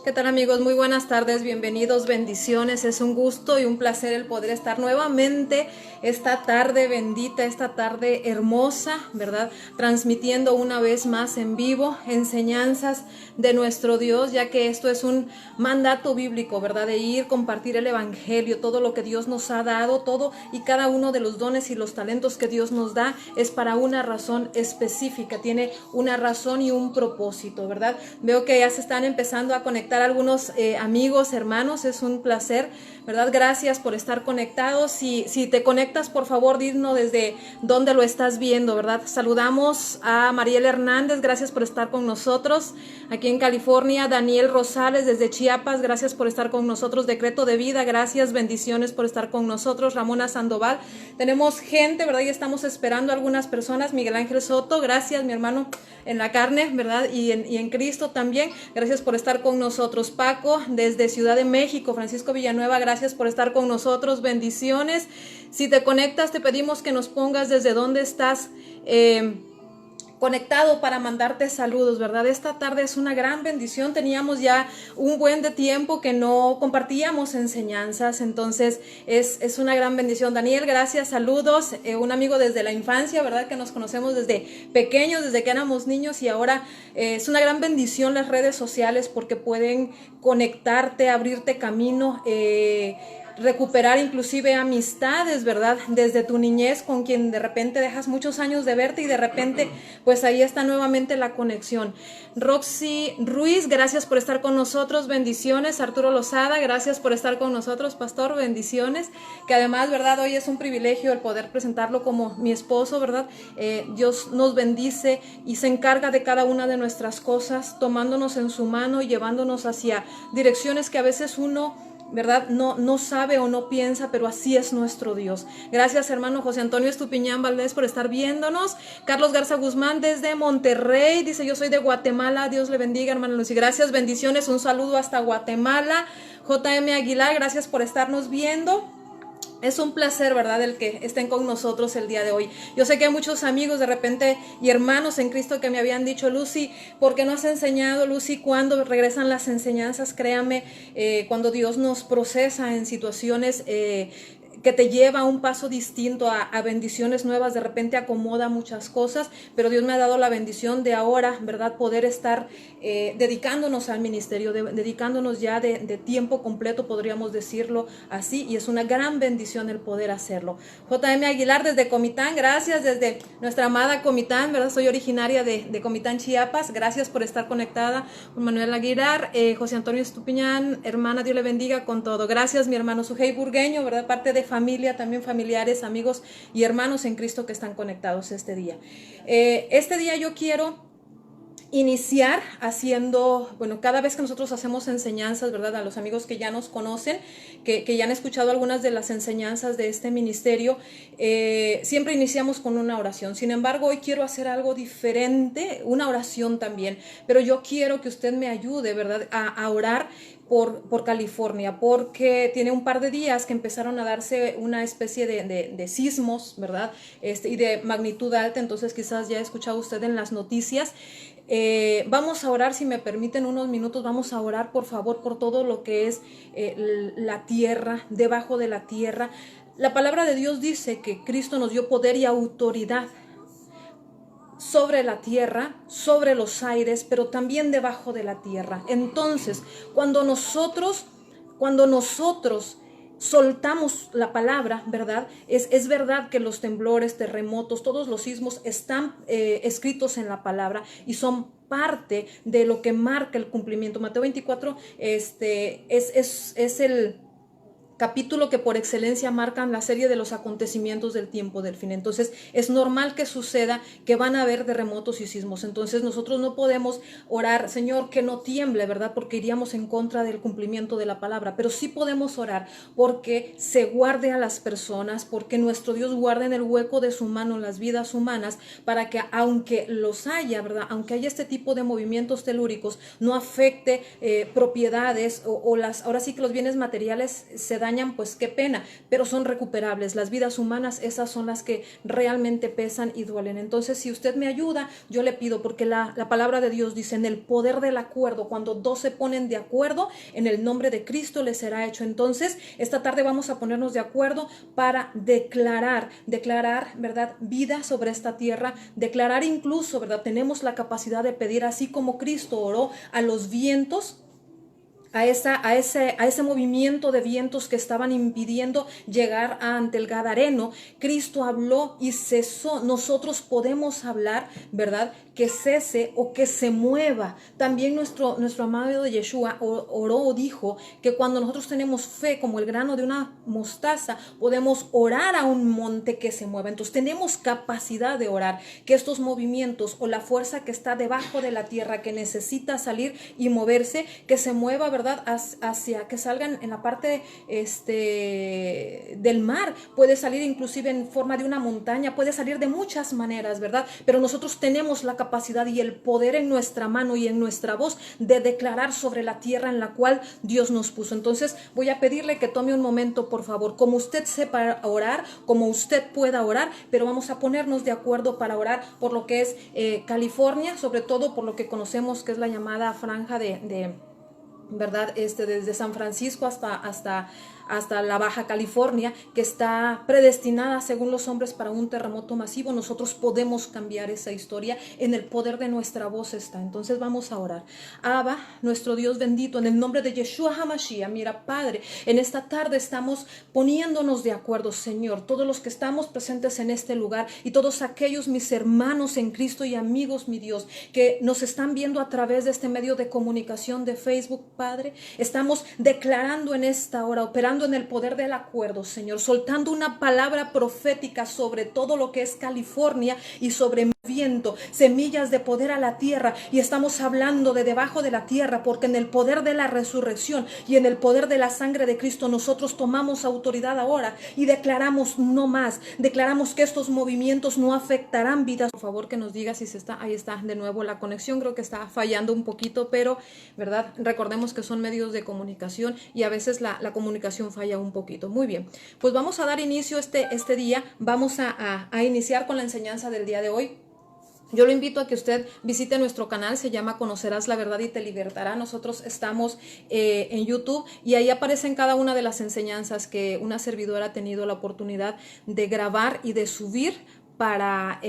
¿Qué tal, amigos? Muy buenas tardes, bienvenidos, bendiciones. Es un gusto y un placer el poder estar nuevamente esta tarde bendita, esta tarde hermosa, ¿verdad? Transmitiendo una vez más en vivo enseñanzas de nuestro Dios, ya que esto es un mandato bíblico, ¿verdad? De ir, compartir el evangelio, todo lo que Dios nos ha dado, todo y cada uno de los dones y los talentos que Dios nos da es para una razón específica, tiene una razón y un propósito, ¿verdad? Veo que ya se están empezando a conectar algunos amigos, hermanos, es un placer, ¿verdad? Gracias por estar conectados. Si te conectas, por favor, dinos desde dónde lo estás viendo, ¿verdad? Saludamos a Mariel Hernández, gracias por estar con nosotros. Aquí en California, Daniel Rosales desde Chiapas, gracias por estar con nosotros. Decreto de Vida, gracias, bendiciones por estar con nosotros. Ramona Sandoval, tenemos gente, ¿verdad? Y estamos esperando a algunas personas. Miguel Ángel Soto, gracias, mi hermano en la carne, ¿verdad? Y en Cristo también, gracias por estar con nosotros. Paco, desde Ciudad de México, Francisco Villanueva, gracias por estar con nosotros, bendiciones. Si te conectas, te pedimos que nos pongas desde dónde estás conectado para mandarte saludos, ¿verdad? Esta tarde es una gran bendición, teníamos ya un buen de tiempo que no compartíamos enseñanzas, entonces es una gran bendición. Daniel, gracias, saludos, un amigo desde la infancia, ¿verdad? Que nos conocemos desde pequeños, desde que éramos niños, y ahora es una gran bendición las redes sociales porque pueden conectarte, abrirte camino, recuperar inclusive amistades, ¿verdad? Desde tu niñez con quien de repente dejas muchos años de verte y de repente pues ahí está nuevamente la conexión. Roxy Ruiz, gracias por estar con nosotros, bendiciones. Arturo Lozada, gracias por estar con nosotros, pastor, bendiciones. Que además, ¿verdad? Hoy es un privilegio el poder presentarlo como mi esposo, ¿verdad? Dios nos bendice y se encarga de cada una de nuestras cosas, tomándonos en su mano y llevándonos hacia direcciones que a veces uno, ¿verdad? No sabe o no piensa, pero así es nuestro Dios. Gracias, hermano José Antonio Estupiñán Valdés, por estar viéndonos. Carlos Garza Guzmán desde Monterrey, dice: yo soy de Guatemala, Dios le bendiga, hermano Lucy. Gracias, bendiciones, un saludo hasta Guatemala. JM Aguilar, gracias por estarnos viendo. Es un placer, ¿verdad?, el que estén con nosotros el día de hoy. Yo sé que hay muchos amigos de repente y hermanos en Cristo que me habían dicho: Lucy, ¿por qué no has enseñado, Lucy? ¿Cuándo regresan las enseñanzas? Créame, cuando Dios nos procesa en situaciones que te lleva a un paso distinto, a bendiciones nuevas, de repente acomoda muchas cosas, pero Dios me ha dado la bendición de ahora, ¿verdad?, poder estar dedicándonos al ministerio, dedicándonos ya de tiempo completo, podríamos decirlo así, y es una gran bendición el poder hacerlo. JM Aguilar desde Comitán, gracias, desde nuestra amada Comitán, ¿verdad? Soy originaria de Comitán, Chiapas, gracias por estar conectada. Manuel Aguilar, José Antonio Estupiñán, hermana, Dios le bendiga con todo. Gracias, mi hermano Sujei Burgueño, ¿verdad? Parte de familia, también familiares, amigos y hermanos en Cristo que están conectados este día. Este día yo quiero iniciar haciendo, bueno, cada vez que nosotros hacemos enseñanzas, ¿verdad?, a los amigos que ya nos conocen, que ya han escuchado algunas de las enseñanzas de este ministerio, siempre iniciamos con una oración. Sin embargo, hoy quiero hacer algo diferente, una oración también, pero yo quiero que usted me ayude, ¿verdad?, a orar por California, porque tiene un par de días que empezaron a darse una especie de sismos, ¿verdad?, y de magnitud alta, entonces quizás ya ha escuchado usted en las noticias. Vamos a orar, si me permiten unos minutos, vamos a orar por favor por todo lo que es la tierra, debajo de la tierra. La palabra de Dios dice que Cristo nos dio poder y autoridad sobre la tierra, sobre los aires, pero también debajo de la tierra. Entonces, cuando nosotros soltamos la palabra, ¿verdad? Es verdad que los temblores, terremotos, todos los sismos están escritos en la palabra y son parte de lo que marca el cumplimiento. Mateo 24 es el capítulo que por excelencia marcan la serie de los acontecimientos del tiempo del fin. Entonces es normal que suceda que van a haber terremotos y sismos. Entonces nosotros no podemos orar: Señor, que no tiemble, ¿verdad?, porque iríamos en contra del cumplimiento de la palabra, pero sí podemos orar porque se guarde a las personas, porque nuestro Dios guarde en el hueco de su mano las vidas humanas, para que aunque los haya, ¿verdad?, aunque haya este tipo de movimientos telúricos, no afecte propiedades o ahora sí que los bienes materiales se dan dañan, pues qué pena, pero son recuperables. Las vidas humanas, esas son las que realmente pesan y duelen. Entonces, si usted me ayuda, yo le pido, porque la palabra de Dios dice, en el poder del acuerdo, cuando dos se ponen de acuerdo, en el nombre de Cristo les será hecho. Entonces, esta tarde vamos a ponernos de acuerdo para declarar, ¿verdad?, vida sobre esta tierra, declarar incluso, ¿verdad?, tenemos la capacidad de pedir, así como Cristo oró a los vientos, a ese movimiento de vientos que estaban impidiendo llegar ante el Gadareno. Cristo habló y cesó. Nosotros podemos hablar, ¿verdad?, que cese o que se mueva. También nuestro amado Yeshua oró o dijo que cuando nosotros tenemos fe como el grano de una mostaza, podemos orar a un monte que se mueva. Entonces tenemos capacidad de orar, que estos movimientos o la fuerza que está debajo de la tierra, que necesita salir y moverse, que se mueva, ¿verdad?, hacia que salgan en la parte del mar. Puede salir inclusive en forma de una montaña, puede salir de muchas maneras, ¿verdad? Pero nosotros tenemos la capacidad y el poder en nuestra mano y en nuestra voz de declarar sobre la tierra en la cual Dios nos puso. Entonces voy a pedirle que tome un momento, por favor, como usted sepa orar, como usted pueda orar, pero vamos a ponernos de acuerdo para orar por lo que es California, sobre todo por lo que conocemos que es la llamada franja de ¿verdad? Desde San Francisco hasta la Baja California, que está predestinada según los hombres para un terremoto masivo. Nosotros podemos cambiar esa historia, en el poder de nuestra voz está. Entonces vamos a orar. Abba, nuestro Dios bendito, en el nombre de Yeshua HaMashiach, mira, Padre, en esta tarde estamos poniéndonos de acuerdo, Señor, todos los que estamos presentes en este lugar y todos aquellos mis hermanos en Cristo y amigos, mi Dios, que nos están viendo a través de este medio de comunicación de Facebook, Padre, estamos declarando en esta hora, operando en el poder del acuerdo, Señor, soltando una palabra profética sobre todo lo que es California y sobre viento, semillas de poder a la tierra, y estamos hablando de debajo de la tierra, porque en el poder de la resurrección y en el poder de la sangre de Cristo nosotros tomamos autoridad ahora y declaramos no más, declaramos que estos movimientos no afectarán vidas. Por favor, que nos diga si se está, ahí está de nuevo la conexión, creo que está fallando un poquito, pero verdad, recordemos que son medios de comunicación y a veces la comunicación falla un poquito. Muy bien, pues vamos a dar inicio este día, vamos a iniciar con la enseñanza del día de hoy. Yo lo invito a que usted visite nuestro canal, se llama Conocerás la Verdad y Te Libertará. Nosotros estamos en YouTube y ahí aparecen cada una de las enseñanzas que una servidora ha tenido la oportunidad de grabar y de subir para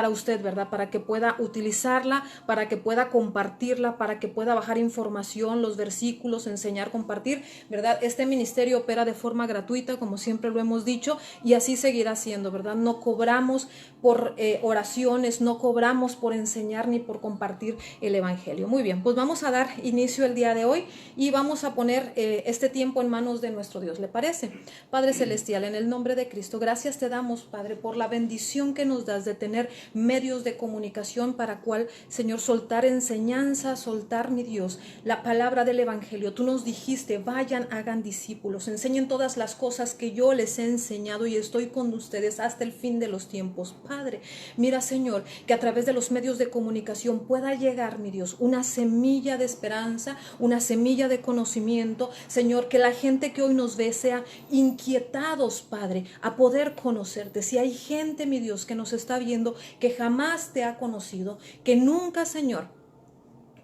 usted, ¿verdad? Para que pueda utilizarla, para que pueda compartirla, para que pueda bajar información, los versículos, enseñar, compartir, ¿verdad? Este ministerio opera de forma gratuita, como siempre lo hemos dicho, y así seguirá siendo, ¿verdad? No cobramos por oraciones, no cobramos por enseñar ni por compartir el evangelio. Muy bien, pues vamos a dar inicio el día de hoy y vamos a poner este tiempo en manos de nuestro Dios. ¿Le parece? Padre Celestial, en el nombre de Cristo, gracias te damos, Padre, por la bendición que nos das de tener medios de comunicación para cual, Señor, soltar enseñanza, soltar, mi Dios, la palabra del evangelio. Tú nos dijiste, vayan, hagan discípulos, enseñen todas las cosas que yo les he enseñado y estoy con ustedes hasta el fin de los tiempos. Padre, mira, Señor, que a través de los medios de comunicación pueda llegar, mi Dios, una semilla de esperanza, una semilla de conocimiento, Señor, que la gente que hoy nos ve sea inquietados, Padre, a poder conocerte. Si hay gente, mi Dios, que nos está viendo, que jamás te ha conocido, que nunca, Señor,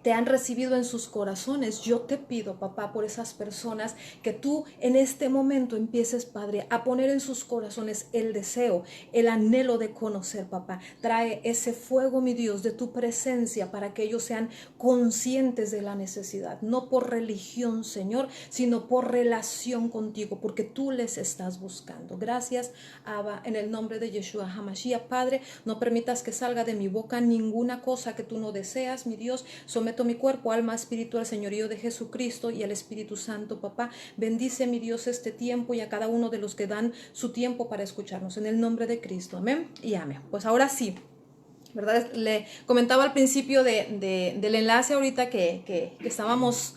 te han recibido en sus corazones, yo te pido, papá, por esas personas, que tú en este momento empieces, Padre, a poner en sus corazones el deseo, el anhelo de conocer, papá. Trae ese fuego, mi Dios, de tu presencia para que ellos sean conscientes de la necesidad, no por religión, Señor, sino por relación contigo, porque tú les estás buscando. Gracias, Abba, en el nombre de Yeshua HaMashiach. Padre, no permitas que salga de mi boca ninguna cosa que tú no deseas, mi Dios. Someto mi cuerpo, alma, espíritu al señorío de Jesucristo y al Espíritu Santo, papá. Bendice, mi Dios, este tiempo y a cada uno de los que dan su tiempo para escucharnos. En el nombre de Cristo. Amén y amén. Pues ahora sí, ¿verdad? Le comentaba al principio del enlace ahorita que estábamos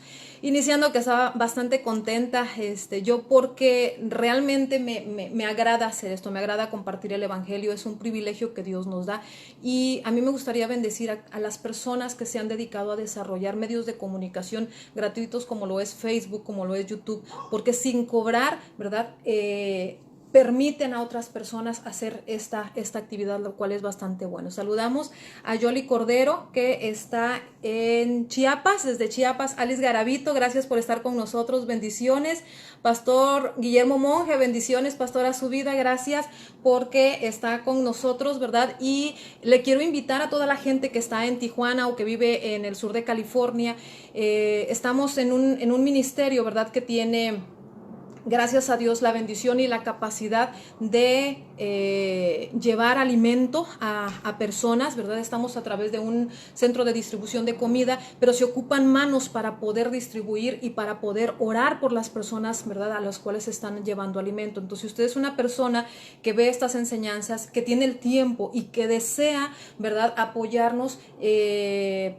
iniciando que estaba bastante contenta, yo porque realmente me agrada hacer esto, me agrada compartir el Evangelio, es un privilegio que Dios nos da y a mí me gustaría bendecir a las personas que se han dedicado a desarrollar medios de comunicación gratuitos como lo es Facebook, como lo es YouTube, porque sin cobrar, ¿verdad? Permiten a otras personas hacer esta actividad, lo cual es bastante bueno. Saludamos a Yoli Cordero, que está en Chiapas, desde Chiapas. Alice Garavito, gracias por estar con nosotros, bendiciones. Pastor Guillermo Monge, bendiciones, pastor, a su vida, gracias porque está con nosotros, ¿verdad? Y le quiero invitar a toda la gente que está en Tijuana o que vive en el sur de California. Estamos en un ministerio, ¿verdad?, que tiene, gracias a Dios, la bendición y la capacidad de llevar alimento a personas, ¿verdad? Estamos a través de un centro de distribución de comida, pero se ocupan manos para poder distribuir y para poder orar por las personas, ¿verdad?, a las cuales están llevando alimento. Entonces, si usted es una persona que ve estas enseñanzas, que tiene el tiempo y que desea, ¿verdad?, apoyarnos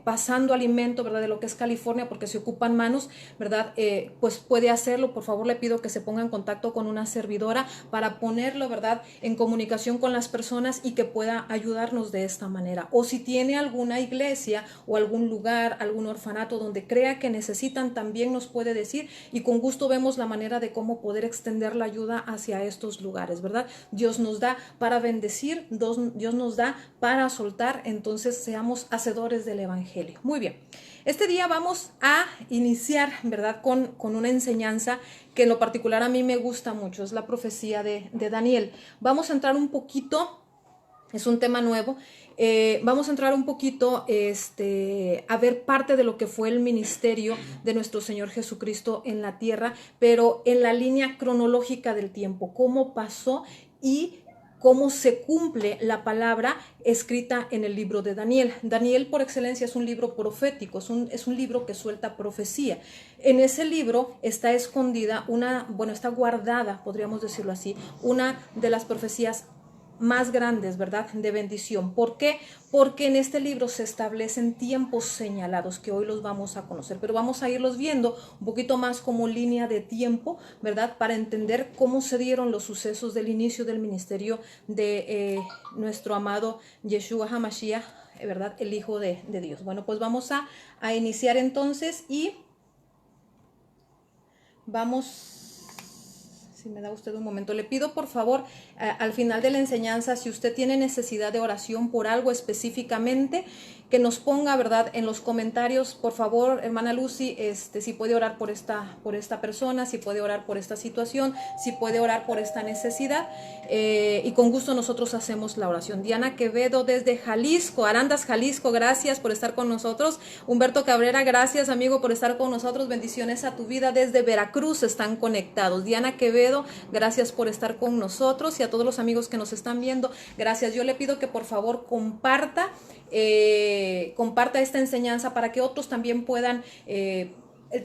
pasando alimento, ¿verdad?, de lo que es California, porque se ocupan manos, ¿verdad?, pues puede hacerlo. Por favor, le pido que se ponga en contacto con una servidora para ponerlo, ¿verdad?, en comunicación con las personas y que pueda ayudarnos de esta manera. O si tiene alguna iglesia o algún lugar, algún orfanato donde crea que necesitan, también nos puede decir y con gusto vemos la manera de cómo poder extender la ayuda hacia estos lugares, ¿verdad? Dios nos da para bendecir, Dios nos da para soltar, entonces seamos hacedores del Evangelio. Muy bien. Este día vamos a iniciar, ¿verdad?, con una enseñanza que en lo particular a mí me gusta mucho, es la profecía de Daniel. Vamos a entrar un poquito, es un tema nuevo, vamos a entrar un poquito a ver parte de lo que fue el ministerio de nuestro Señor Jesucristo en la tierra, pero en la línea cronológica del tiempo, cómo pasó y cómo se cumple la palabra escrita en el libro de Daniel. Daniel, por excelencia, es un libro profético, es un libro que suelta profecía. En ese libro está escondida está guardada, podríamos decirlo así, una de las profecías más grandes, ¿verdad?, de bendición. ¿Por qué? Porque en este libro se establecen tiempos señalados que hoy los vamos a conocer, pero vamos a irlos viendo un poquito más como línea de tiempo, ¿verdad?, para entender cómo se dieron los sucesos del inicio del ministerio de nuestro amado Yeshua HaMashiach, ¿verdad?, el Hijo de Dios. Bueno, pues vamos a iniciar entonces y vamos... Si me da usted un momento, le pido por favor al final de la enseñanza, si usted tiene necesidad de oración por algo específicamente, que nos ponga, ¿verdad?, en los comentarios. Por favor, hermana Lucy, si puede orar por esta persona, si puede orar por esta situación, si puede orar por esta necesidad, y con gusto nosotros hacemos la oración. Diana Quevedo desde Jalisco, Arandas, Jalisco, gracias por estar con nosotros. Humberto Cabrera, gracias, amigo, por estar con nosotros. Bendiciones a tu vida. Desde Veracruz están conectados. Diana Quevedo, gracias por estar con nosotros, y a todos los amigos que nos están viendo, gracias. Yo le pido que por favor comparta esta enseñanza para que otros también puedan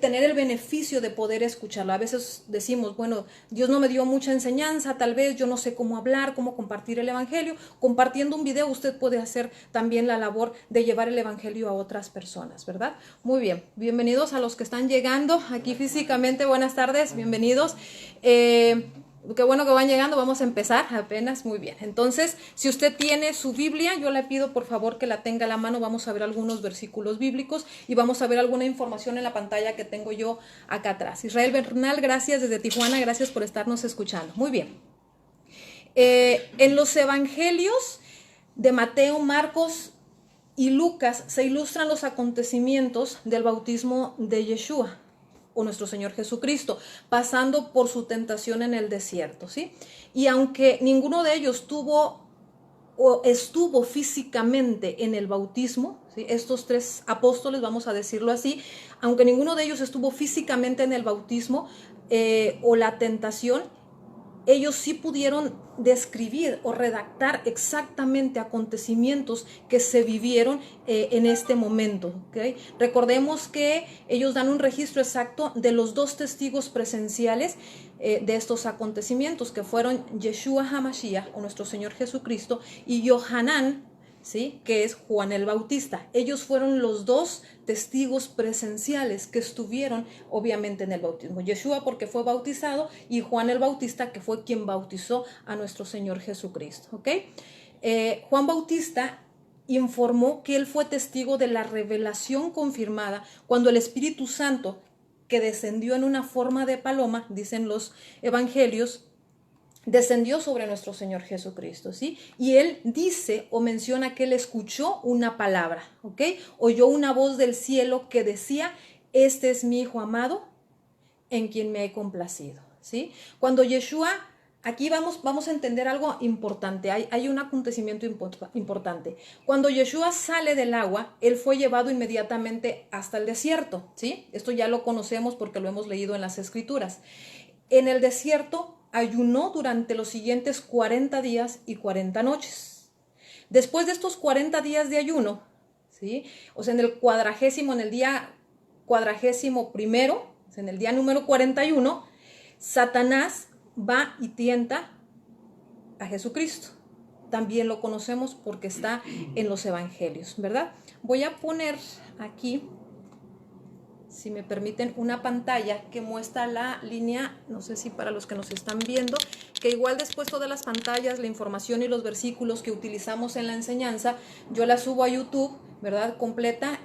tener el beneficio de poder escucharlo. A veces decimos, bueno, Dios no me dio mucha enseñanza, tal vez yo no sé cómo hablar, cómo compartir el Evangelio. Compartiendo un video usted puede hacer también la labor de llevar el Evangelio a otras personas, ¿verdad? Muy bien, bienvenidos a los que están llegando aquí físicamente, buenas tardes, bienvenidos. Qué bueno que van llegando, vamos a empezar apenas, muy bien. Entonces, si usted tiene su Biblia, yo le pido por favor que la tenga a la mano. Vamos a ver algunos versículos bíblicos y vamos a ver alguna información en la pantalla que tengo yo acá atrás. Israel Bernal, gracias desde Tijuana, gracias por estarnos escuchando. Muy bien. En los evangelios de Mateo, Marcos y Lucas se ilustran los acontecimientos del bautismo de Yeshua, o nuestro Señor Jesucristo, pasando por su tentación en el desierto, ¿sí? Y aunque ninguno de ellos tuvo o estuvo físicamente en el bautismo, ¿sí?, estos tres apóstoles, vamos a decirlo así, aunque ninguno de ellos estuvo físicamente en el bautismo o la tentación, ellos sí pudieron describir o redactar exactamente acontecimientos que se vivieron en este momento, ¿okay? Recordemos que ellos dan un registro exacto de los dos testigos presenciales de estos acontecimientos, que fueron Yeshua HaMashiach, o nuestro Señor Jesucristo, y Yohanan, ¿sí? Que es Juan el Bautista. Ellos fueron los dos testigos presenciales que estuvieron obviamente en el bautismo. Yeshua porque fue bautizado y Juan el Bautista que fue quien bautizó a nuestro Señor Jesucristo, ¿ok? Juan Bautista informó que él fue testigo de la revelación confirmada cuando el Espíritu Santo, que descendió en una forma de paloma, dicen los evangelios, descendió sobre nuestro Señor Jesucristo, ¿sí? Y él dice o menciona que él escuchó una palabra, ¿ok? Oyó una voz del cielo que decía, este es mi Hijo amado, en quien me he complacido, ¿sí? Cuando Yeshua, aquí vamos a entender algo importante, hay un acontecimiento importante. Cuando Yeshua sale del agua, él fue llevado inmediatamente hasta el desierto, ¿sí? Esto ya lo conocemos porque lo hemos leído en las Escrituras. En el desierto ayunó durante los siguientes 40 días y 40 noches. Después de estos 40 días de ayuno, ¿sí? O sea, en el día cuadragésimo primero, o sea, en el día número 41, Satanás va y tienta a Jesucristo. También lo conocemos porque está en los evangelios, ¿verdad? Voy a poner aquí, si me permiten, una pantalla que muestra la línea, no sé si para los que nos están viendo, que igual después todas las pantallas, la información y los versículos que utilizamos en la enseñanza, yo la subo a YouTube, ¿verdad? Completa,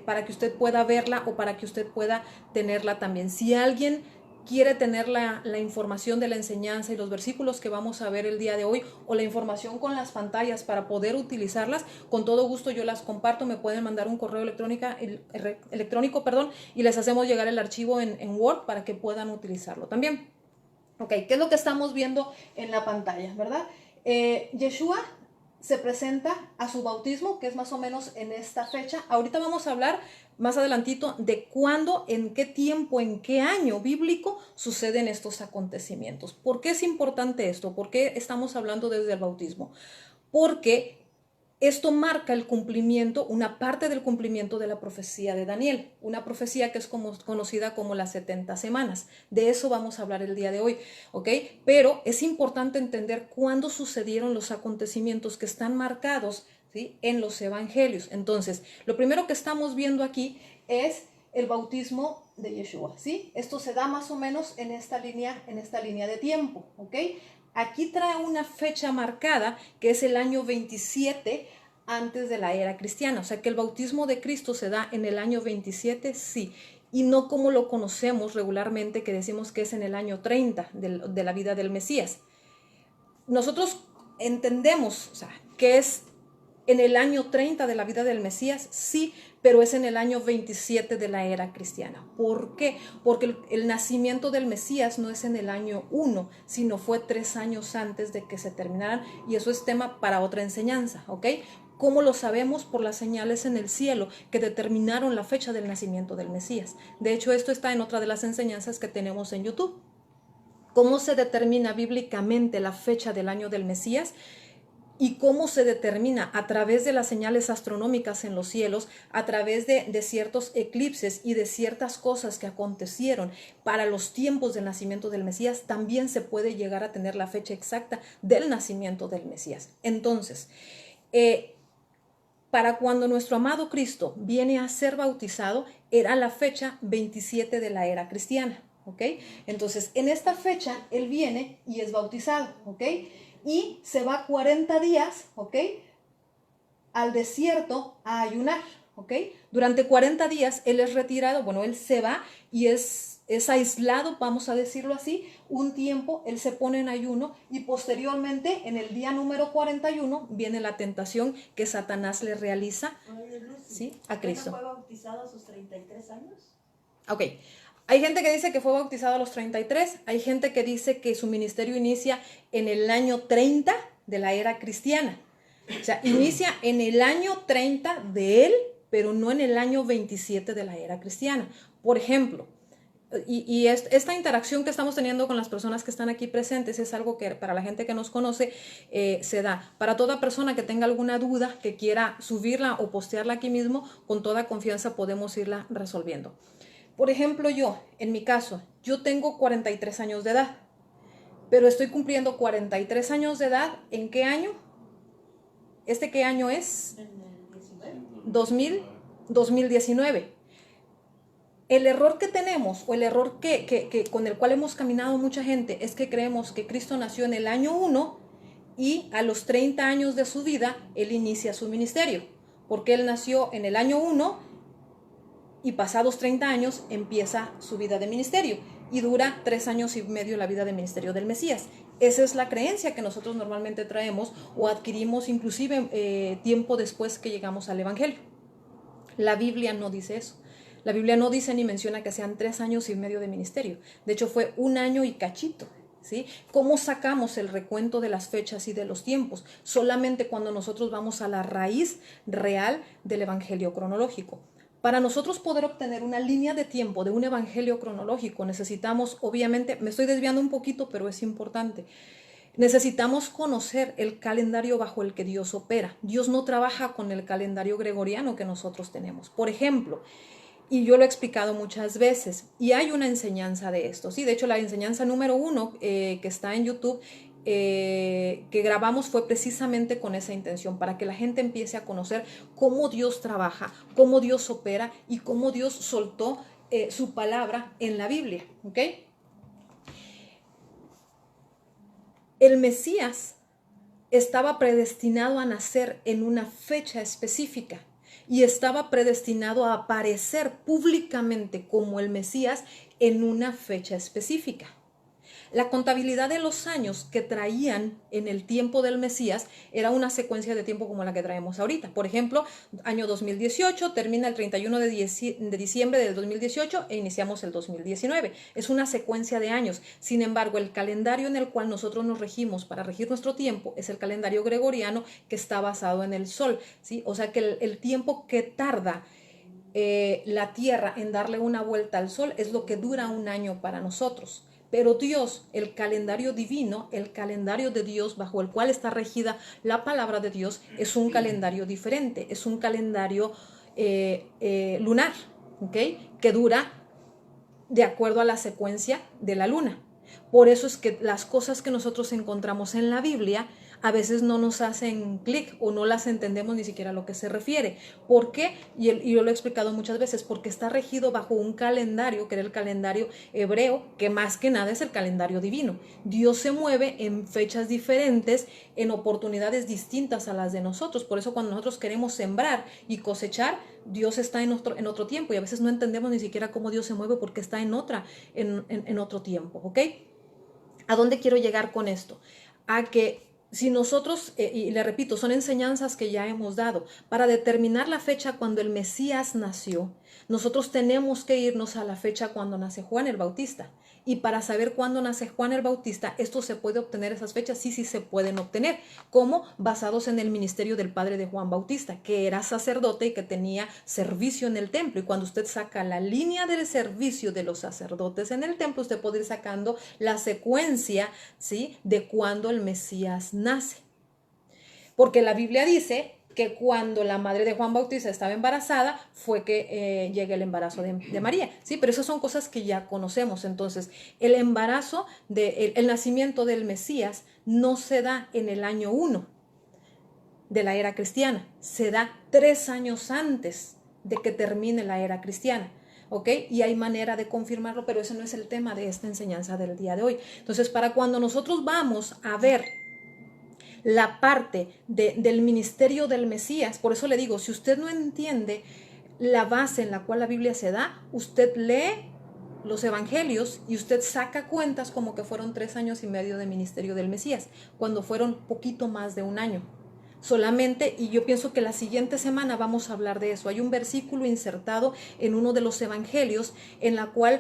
para que usted pueda verla o para que usted pueda tenerla también. Si alguien quiere tener la información de la enseñanza y los versículos que vamos a ver el día de hoy o la información con las pantallas para poder utilizarlas, con todo gusto yo las comparto, me pueden mandar un correo electrónico, y les hacemos llegar el archivo en Word para que puedan utilizarlo también. Ok, ¿qué es lo que estamos viendo en la pantalla, verdad? Yeshua se presenta a su bautismo, que es más o menos en esta fecha. Ahorita vamos a hablar más adelantito de cuándo, en qué tiempo, en qué año bíblico suceden estos acontecimientos. ¿Por qué es importante esto? ¿Por qué estamos hablando desde el bautismo? Porque esto marca el cumplimiento, una parte del cumplimiento de la profecía de Daniel, una profecía que es conocida como las 70 semanas. De eso vamos a hablar el día de hoy, ¿ok? Pero es importante entender cuándo sucedieron los acontecimientos que están marcados, ¿sí?, en los evangelios. Entonces, lo primero que estamos viendo aquí es el bautismo de Yeshua, ¿sí? Esto se da más o menos en esta línea de tiempo, ¿ok? Aquí trae una fecha marcada que es el año 27 antes de la era cristiana. O sea que el bautismo de Cristo se da en el año 27, sí. Y no como lo conocemos regularmente, que decimos que es en el año 30 de la vida del Mesías. Nosotros entendemos, o sea, que es en el año 30 de la vida del Mesías, sí, pero es en el año 27 de la era cristiana. ¿Por qué? Porque el nacimiento del Mesías no es en el año 1, sino fue 3 años antes de que se terminaran, y eso es tema para otra enseñanza, ¿ok? ¿Cómo lo sabemos? Por las señales en el cielo que determinaron la fecha del nacimiento del Mesías. De hecho, esto está en otra de las enseñanzas que tenemos en YouTube. ¿Cómo se determina bíblicamente la fecha del año del Mesías? ¿Y cómo se determina? A través de las señales astronómicas en los cielos, a través de ciertos eclipses y de ciertas cosas que acontecieron para los tiempos del nacimiento del Mesías, también se puede llegar a tener la fecha exacta del nacimiento del Mesías. Entonces, para cuando nuestro amado Cristo viene a ser bautizado, era la fecha 27 de la era cristiana, ¿ok? Entonces, en esta fecha, Él viene y es bautizado, ¿ok? Y se va 40 días, ¿ok?, al desierto a ayunar, ¿ok? Durante 40 días Él es retirado, bueno, Él se va y es aislado, vamos a decirlo así, un tiempo. Él se pone en ayuno y posteriormente, en el día número 41, viene la tentación que Satanás le realiza, ¿sí?, a Cristo. ¿No fue bautizado a sus 33 años? Ok. Hay gente que dice que fue bautizado a los 33, hay gente que dice que su ministerio inicia en el año 30 de la era cristiana. O sea, inicia en el año 30 de él, pero no en el año 27 de la era cristiana. Por ejemplo, esta interacción que estamos teniendo con las personas que están aquí presentes es algo que para la gente que nos conoce se da. Para toda persona que tenga alguna duda, que quiera subirla o postearla aquí mismo, con toda confianza podemos irla resolviendo. Por ejemplo, en mi caso, yo tengo 43 años de edad, pero estoy cumpliendo 43 años de edad, ¿en qué año? ¿Este qué año es? En el 19. 2019. El error que tenemos, o el error que con el cual hemos caminado mucha gente, es que creemos que Cristo nació en el año 1 y a los 30 años de su vida, Él inicia su ministerio. Porque Él nació en el año 1 y pasados 30 años empieza su vida de ministerio. Y dura 3 años y medio la vida de ministerio del Mesías. Esa es la creencia que nosotros normalmente traemos o adquirimos inclusive tiempo después que llegamos al Evangelio. La Biblia no dice eso. La Biblia no dice ni menciona que sean 3 años y medio de ministerio. De hecho, fue 1 año y cachito, ¿sí? ¿Cómo sacamos el recuento de las fechas y de los tiempos? Solamente cuando nosotros vamos a la raíz real del evangelio cronológico. Para nosotros poder obtener una línea de tiempo de un evangelio cronológico, necesitamos, obviamente, me estoy desviando un poquito, pero es importante. Necesitamos conocer el calendario bajo el que Dios opera. Dios no trabaja con el calendario gregoriano que nosotros tenemos. Por ejemplo, y yo lo he explicado muchas veces, y hay una enseñanza de esto, ¿sí? De hecho, la enseñanza número 1 que está en YouTube, que grabamos, fue precisamente con esa intención, para que la gente empiece a conocer cómo Dios trabaja, cómo Dios opera y cómo Dios soltó su palabra en la Biblia, ¿ok? El Mesías estaba predestinado a nacer en una fecha específica y estaba predestinado a aparecer públicamente como el Mesías en una fecha específica. La contabilidad de los años que traían en el tiempo del Mesías era una secuencia de tiempo como la que traemos ahorita. Por ejemplo, año 2018, termina el 31 de diciembre del 2018 e iniciamos el 2019. Es una secuencia de años. Sin embargo, el calendario en el cual nosotros nos regimos para regir nuestro tiempo es el calendario gregoriano, que está basado en el sol, ¿sí? O sea que el tiempo que tarda la Tierra en darle una vuelta al sol es lo que dura 1 año para nosotros. Pero Dios, el calendario divino, el calendario de Dios bajo el cual está regida la palabra de Dios, es un calendario diferente, es un calendario lunar, ¿ok? Que dura de acuerdo a la secuencia de la luna. Por eso es que las cosas que nosotros encontramos en la Biblia a veces no nos hacen clic o no las entendemos ni siquiera a lo que se refiere. ¿Por qué? Y yo lo he explicado muchas veces, porque está regido bajo un calendario, que era el calendario hebreo, que más que nada es el calendario divino. Dios se mueve en fechas diferentes, en oportunidades distintas a las de nosotros. Por eso cuando nosotros queremos sembrar y cosechar, Dios está en otro tiempo, y a veces no entendemos ni siquiera cómo Dios se mueve porque está en otro tiempo, ¿ok? ¿A dónde quiero llegar con esto? A que si nosotros, y le repito, son enseñanzas que ya hemos dado, para determinar la fecha cuando el Mesías nació, nosotros tenemos que irnos a la fecha cuando nace Juan el Bautista. Y para saber cuándo nace Juan el Bautista, esto se puede obtener, esas fechas sí se pueden obtener. ¿Cómo? Basados en el ministerio del padre de Juan Bautista, que era sacerdote y que tenía servicio en el templo. Y cuando usted saca la línea del servicio de los sacerdotes en el templo, usted puede ir sacando la secuencia, ¿sí?, de cuándo el Mesías nace. Porque la Biblia dice que cuando la madre de Juan Bautista estaba embarazada fue que llega el embarazo de María, ¿sí? Pero esas son cosas que ya conocemos. Entonces, el embarazo, el nacimiento del Mesías no se da en el año 1 de la era cristiana, se da 3 años antes de que termine la era cristiana. ¿Ok? Y hay manera de confirmarlo, pero ese no es el tema de esta enseñanza del día de hoy. Entonces, para cuando nosotros vamos a ver la parte del ministerio del Mesías, por eso le digo, si usted no entiende la base en la cual la Biblia se da, usted lee los evangelios y usted saca cuentas como que fueron 3 años y medio de ministerio del Mesías, cuando fueron poquito más de 1 año. Solamente, y yo pienso que la siguiente semana vamos a hablar de eso. Hay un versículo insertado en uno de los evangelios en la cual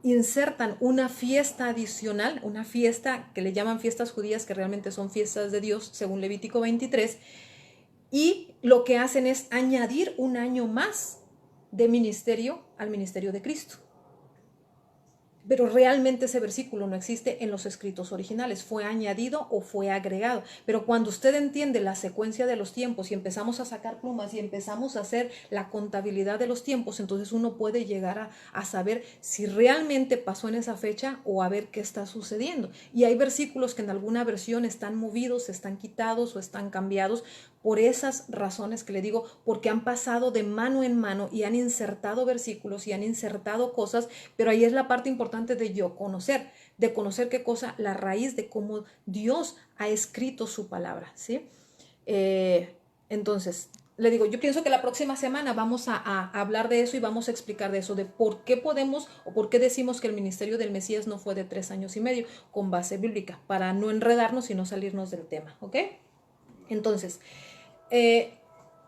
insertan una fiesta adicional, una fiesta que le llaman fiestas judías, que realmente son fiestas de Dios, según Levítico 23, y lo que hacen es añadir 1 año más de ministerio al ministerio de Cristo. pero realmente ese versículo no existe en los escritos originales, fue añadido o fue agregado. Pero cuando usted entiende la secuencia de los tiempos y empezamos a sacar plumas y empezamos a hacer la contabilidad de los tiempos, entonces uno puede llegar a saber si realmente pasó en esa fecha o a ver qué está sucediendo. Y hay versículos que en alguna versión están movidos, están quitados o están cambiados por esas razones que le digo, porque han pasado de mano en mano y han insertado versículos y han insertado cosas, pero ahí es la parte importante de yo conocer, de conocer qué cosa, la raíz de cómo Dios ha escrito su palabra, ¿sí? Entonces, le digo, yo pienso que la próxima semana vamos a hablar de eso y vamos a explicar de eso, de por qué podemos o por qué decimos que el ministerio del Mesías no fue de 3 años y medio, con base bíblica, para no enredarnos y no salirnos del tema, ¿ok? Entonces,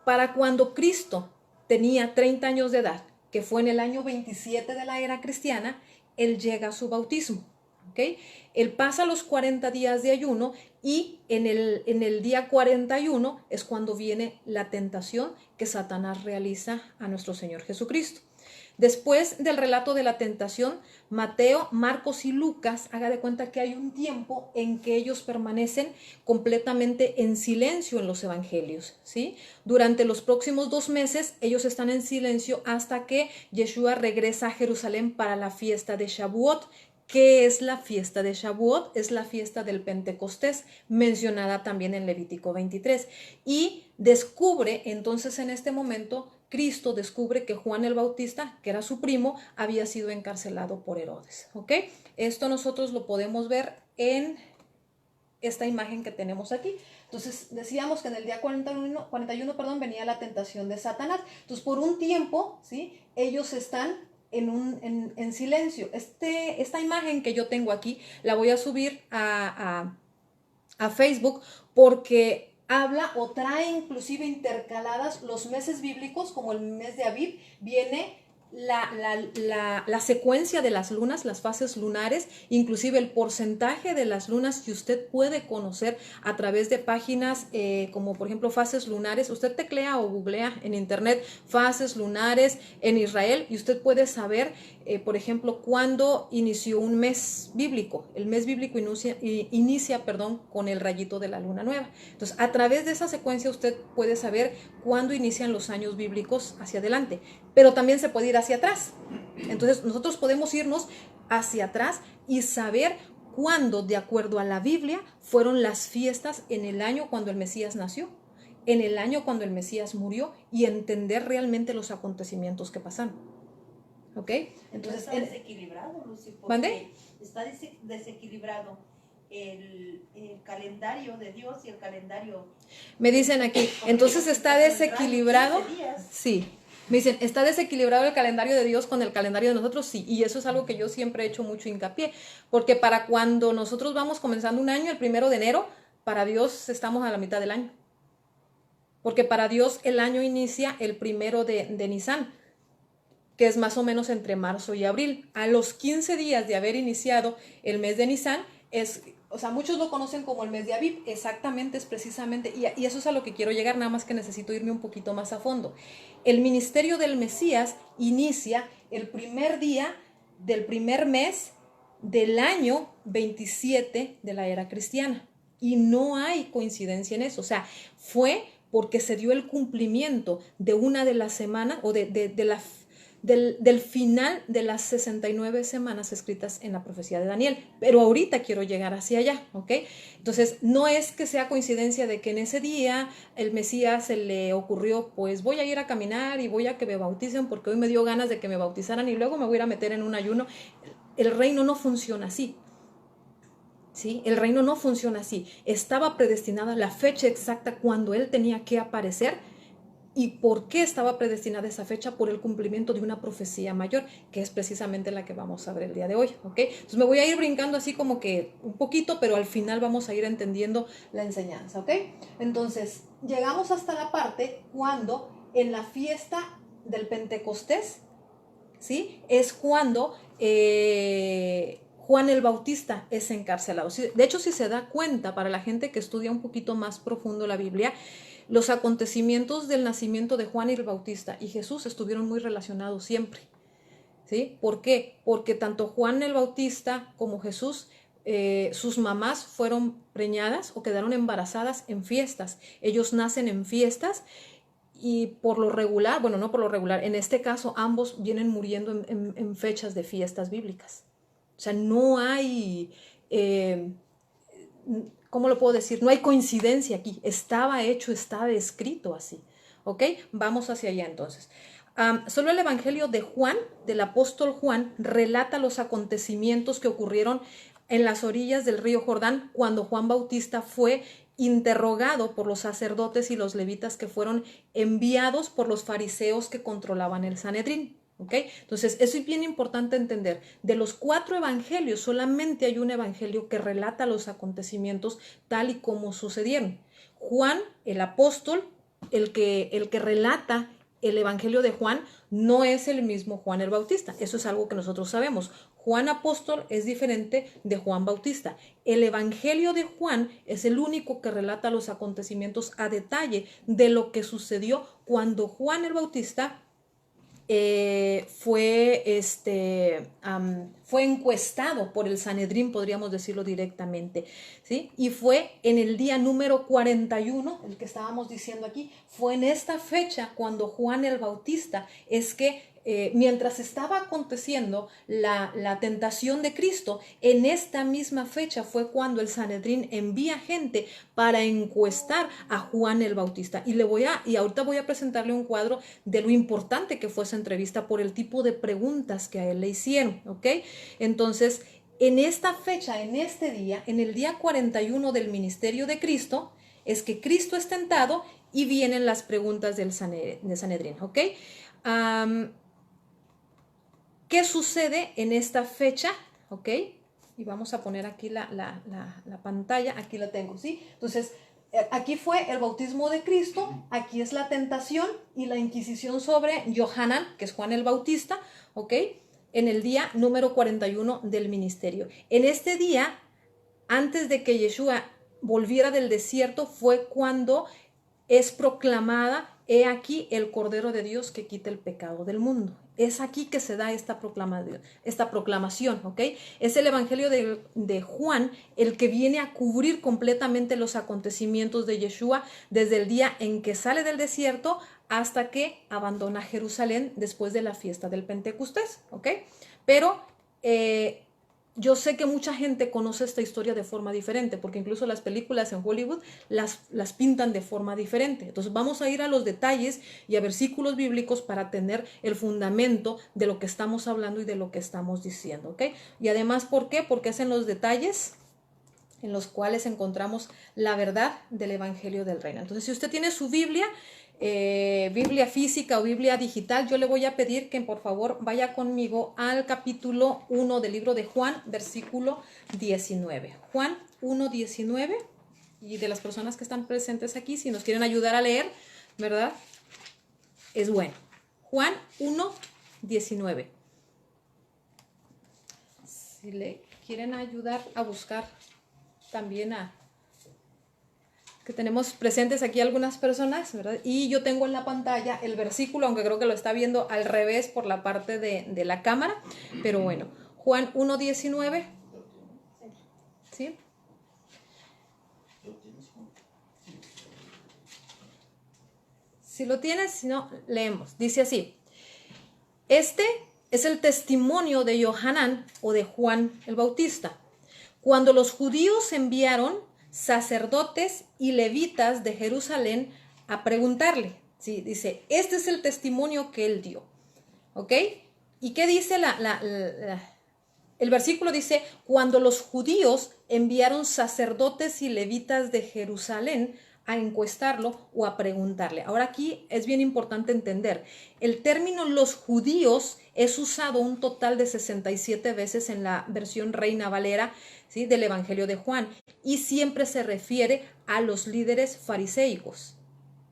para cuando Cristo tenía 30 años de edad, que fue en el año 27 de la era cristiana, él llega a su bautismo. ¿Okay? Él pasa los 40 días de ayuno y en el día 41 es cuando viene la tentación que Satanás realiza a nuestro Señor Jesucristo. Después del relato de la tentación, Mateo, Marcos y Lucas, haga de cuenta que hay un tiempo en que ellos permanecen completamente en silencio en los evangelios, ¿sí? Durante los próximos 2 meses, ellos están en silencio hasta que Yeshua regresa a Jerusalén para la fiesta de Shavuot. ¿Qué es la fiesta de Shavuot? Es la fiesta del Pentecostés, mencionada también en Levítico 23. Y descubre, entonces en este momento, Cristo descubre que Juan el Bautista, que era su primo, había sido encarcelado por Herodes. ¿Ok? Esto nosotros lo podemos ver en esta imagen que tenemos aquí. Entonces decíamos que en el día 41 venía la tentación de Satanás. Entonces por un tiempo, ¿sí? Ellos están en silencio. Esta imagen que yo tengo aquí la voy a subir a Facebook porque habla o trae inclusive intercaladas los meses bíblicos, como el mes de Aviv, viene la secuencia de las lunas, las fases lunares, inclusive el porcentaje de las lunas que usted puede conocer a través de páginas como por ejemplo fases lunares. Usted teclea o googlea en internet fases lunares en Israel y usted puede saber por ejemplo cuándo inició un mes bíblico. El mes bíblico inicia con el rayito de la luna nueva. Entonces a través de esa secuencia usted puede saber cuándo inician los años bíblicos hacia adelante, pero también se puede ir hacia atrás. Entonces nosotros podemos irnos hacia atrás y saber cuándo, de acuerdo a la Biblia, fueron las fiestas en el año cuando el Mesías nació, en el año cuando el Mesías murió y entender realmente los acontecimientos que pasaron. ¿Ok? Entonces, está desequilibrado, Lucy. ¿Mande? Está desequilibrado el calendario de Dios y el calendario. Me dicen aquí, entonces está desequilibrado. Sí. Me dicen, ¿está desequilibrado el calendario de Dios con el calendario de nosotros? Sí, y eso es algo que yo siempre he hecho mucho hincapié, porque para cuando nosotros vamos comenzando un año, el 1 de enero, para Dios estamos a la mitad del año. Porque para Dios el año inicia el 1 de Nisan, que es más o menos entre marzo y abril. A los 15 días de haber iniciado el mes de Nisan, muchos lo conocen como el mes de Aviv, exactamente, es precisamente, y eso es a lo que quiero llegar, nada más que necesito irme un poquito más a fondo. El ministerio del Mesías inicia el primer día del primer mes del año 27 de la era cristiana, y no hay coincidencia en eso, fue porque se dio el cumplimiento de una de las semanas, o del final de las 69 semanas escritas en la profecía de Daniel, pero ahorita quiero llegar hacia allá, ¿ok? Entonces, no es que sea coincidencia de que en ese día el Mesías se le ocurrió, pues voy a ir a caminar y voy a que me bauticen porque hoy me dio ganas de que me bautizaran y luego me voy a ir a meter en un ayuno. El reino no funciona así. ¿Sí? El reino no funciona así. Estaba predestinada la fecha exacta cuando él tenía que aparecer. ¿Y por qué estaba predestinada esa fecha? Por el cumplimiento de una profecía mayor, que es precisamente la que vamos a ver el día de hoy, ¿ok? Entonces me voy a ir brincando así como que un poquito, pero al final vamos a ir entendiendo la enseñanza, ¿ok? Entonces, llegamos hasta la parte cuando en la fiesta del Pentecostés, ¿sí? Es cuando Juan el Bautista es encarcelado. De hecho, si se da cuenta, para la gente que estudia un poquito más profundo la Biblia, los acontecimientos del nacimiento de Juan el Bautista y Jesús estuvieron muy relacionados siempre. ¿sí? ¿Por qué? Porque tanto Juan el Bautista como Jesús, sus mamás fueron preñadas o quedaron embarazadas en fiestas. Ellos nacen en fiestas y por lo regular, bueno, no por lo regular, en este caso ambos vienen muriendo en fechas de fiestas bíblicas. O sea, no hay, ¿cómo lo puedo decir? No hay coincidencia aquí. Estaba hecho, estaba escrito así. ¿Ok? Vamos hacia allá entonces. Solo el Evangelio de Juan, del apóstol Juan, relata los acontecimientos que ocurrieron en las orillas del río Jordán cuando Juan Bautista fue interrogado por los sacerdotes y los levitas que fueron enviados por los fariseos que controlaban el Sanedrín. ¿Ok? Entonces, eso es bien importante entender. De los 4 evangelios, solamente hay un evangelio que relata los acontecimientos tal y como sucedieron. Juan, el apóstol, el que relata el evangelio de Juan, no es el mismo Juan el Bautista. Eso es algo que nosotros sabemos. Juan apóstol es diferente de Juan Bautista. El evangelio de Juan es el único que relata los acontecimientos a detalle de lo que sucedió cuando Juan el Bautista fue encuestado por el Sanedrín, podríamos decirlo directamente, ¿sí? Y fue en el día número 41, el que estábamos diciendo aquí, fue en esta fecha cuando Juan el Bautista es que mientras estaba aconteciendo la tentación de Cristo, en esta misma fecha fue cuando el Sanedrín envía gente para encuestar a Juan el Bautista. Y ahorita voy a presentarle un cuadro de lo importante que fue esa entrevista por el tipo de preguntas que a él le hicieron, ¿ok? Entonces, en esta fecha, en este día, en el día 41 del ministerio de Cristo, es que Cristo es tentado y vienen las preguntas del Sanedrín, ¿ok? ¿Qué sucede en esta fecha? ¿Ok? Y vamos a poner aquí la pantalla, aquí la tengo, ¿sí? Entonces, aquí fue el bautismo de Cristo, aquí es la tentación y la inquisición sobre Johanan, que es Juan el Bautista, ¿ok? En el día número 41 del ministerio. En este día, antes de que Yeshua volviera del desierto, fue cuando es proclamada, he aquí el Cordero de Dios que quita el pecado del mundo. Es aquí que se da esta proclamación, ¿ok? Es el Evangelio de Juan el que viene a cubrir completamente los acontecimientos de Yeshua desde el día en que sale del desierto hasta que abandona Jerusalén después de la fiesta del Pentecostés, ¿ok? Pero yo sé que mucha gente conoce esta historia de forma diferente, porque incluso las películas en Hollywood las pintan de forma diferente. Entonces vamos a ir a los detalles y a versículos bíblicos para tener el fundamento de lo que estamos hablando y de lo que estamos diciendo, ¿ok? Y además, ¿por qué? Porque es en los detalles en los cuales encontramos la verdad del Evangelio del Reino. Entonces, si usted tiene su Biblia, Biblia física o Biblia digital, yo le voy a pedir que por favor vaya conmigo al capítulo 1 del libro de Juan, versículo 19. Juan 1:19, y de las personas que están presentes aquí, si nos quieren ayudar a leer, ¿verdad? Es bueno. Juan 1:19. Si le quieren ayudar a buscar también que tenemos presentes aquí algunas personas, ¿verdad? Y yo tengo en la pantalla el versículo, aunque creo que lo está viendo al revés por la parte de la cámara, pero bueno, Juan 1:19, ¿sí? Si lo tienes, si no, leemos. Dice así: este es el testimonio de Johanan o de Juan el Bautista. Cuando los judíos enviaron sacerdotes y levitas de Jerusalén a preguntarle, ¿sí? Dice, este es el testimonio que él dio, ¿ok? ¿Y qué dice el versículo? Dice, cuando los judíos enviaron sacerdotes y levitas de Jerusalén a encuestarlo o a preguntarle. Ahora aquí es bien importante entender, el término los judíos es usado un total de 67 veces en la versión Reina Valera, ¿sí?, del Evangelio de Juan, y siempre se refiere a los líderes fariseicos,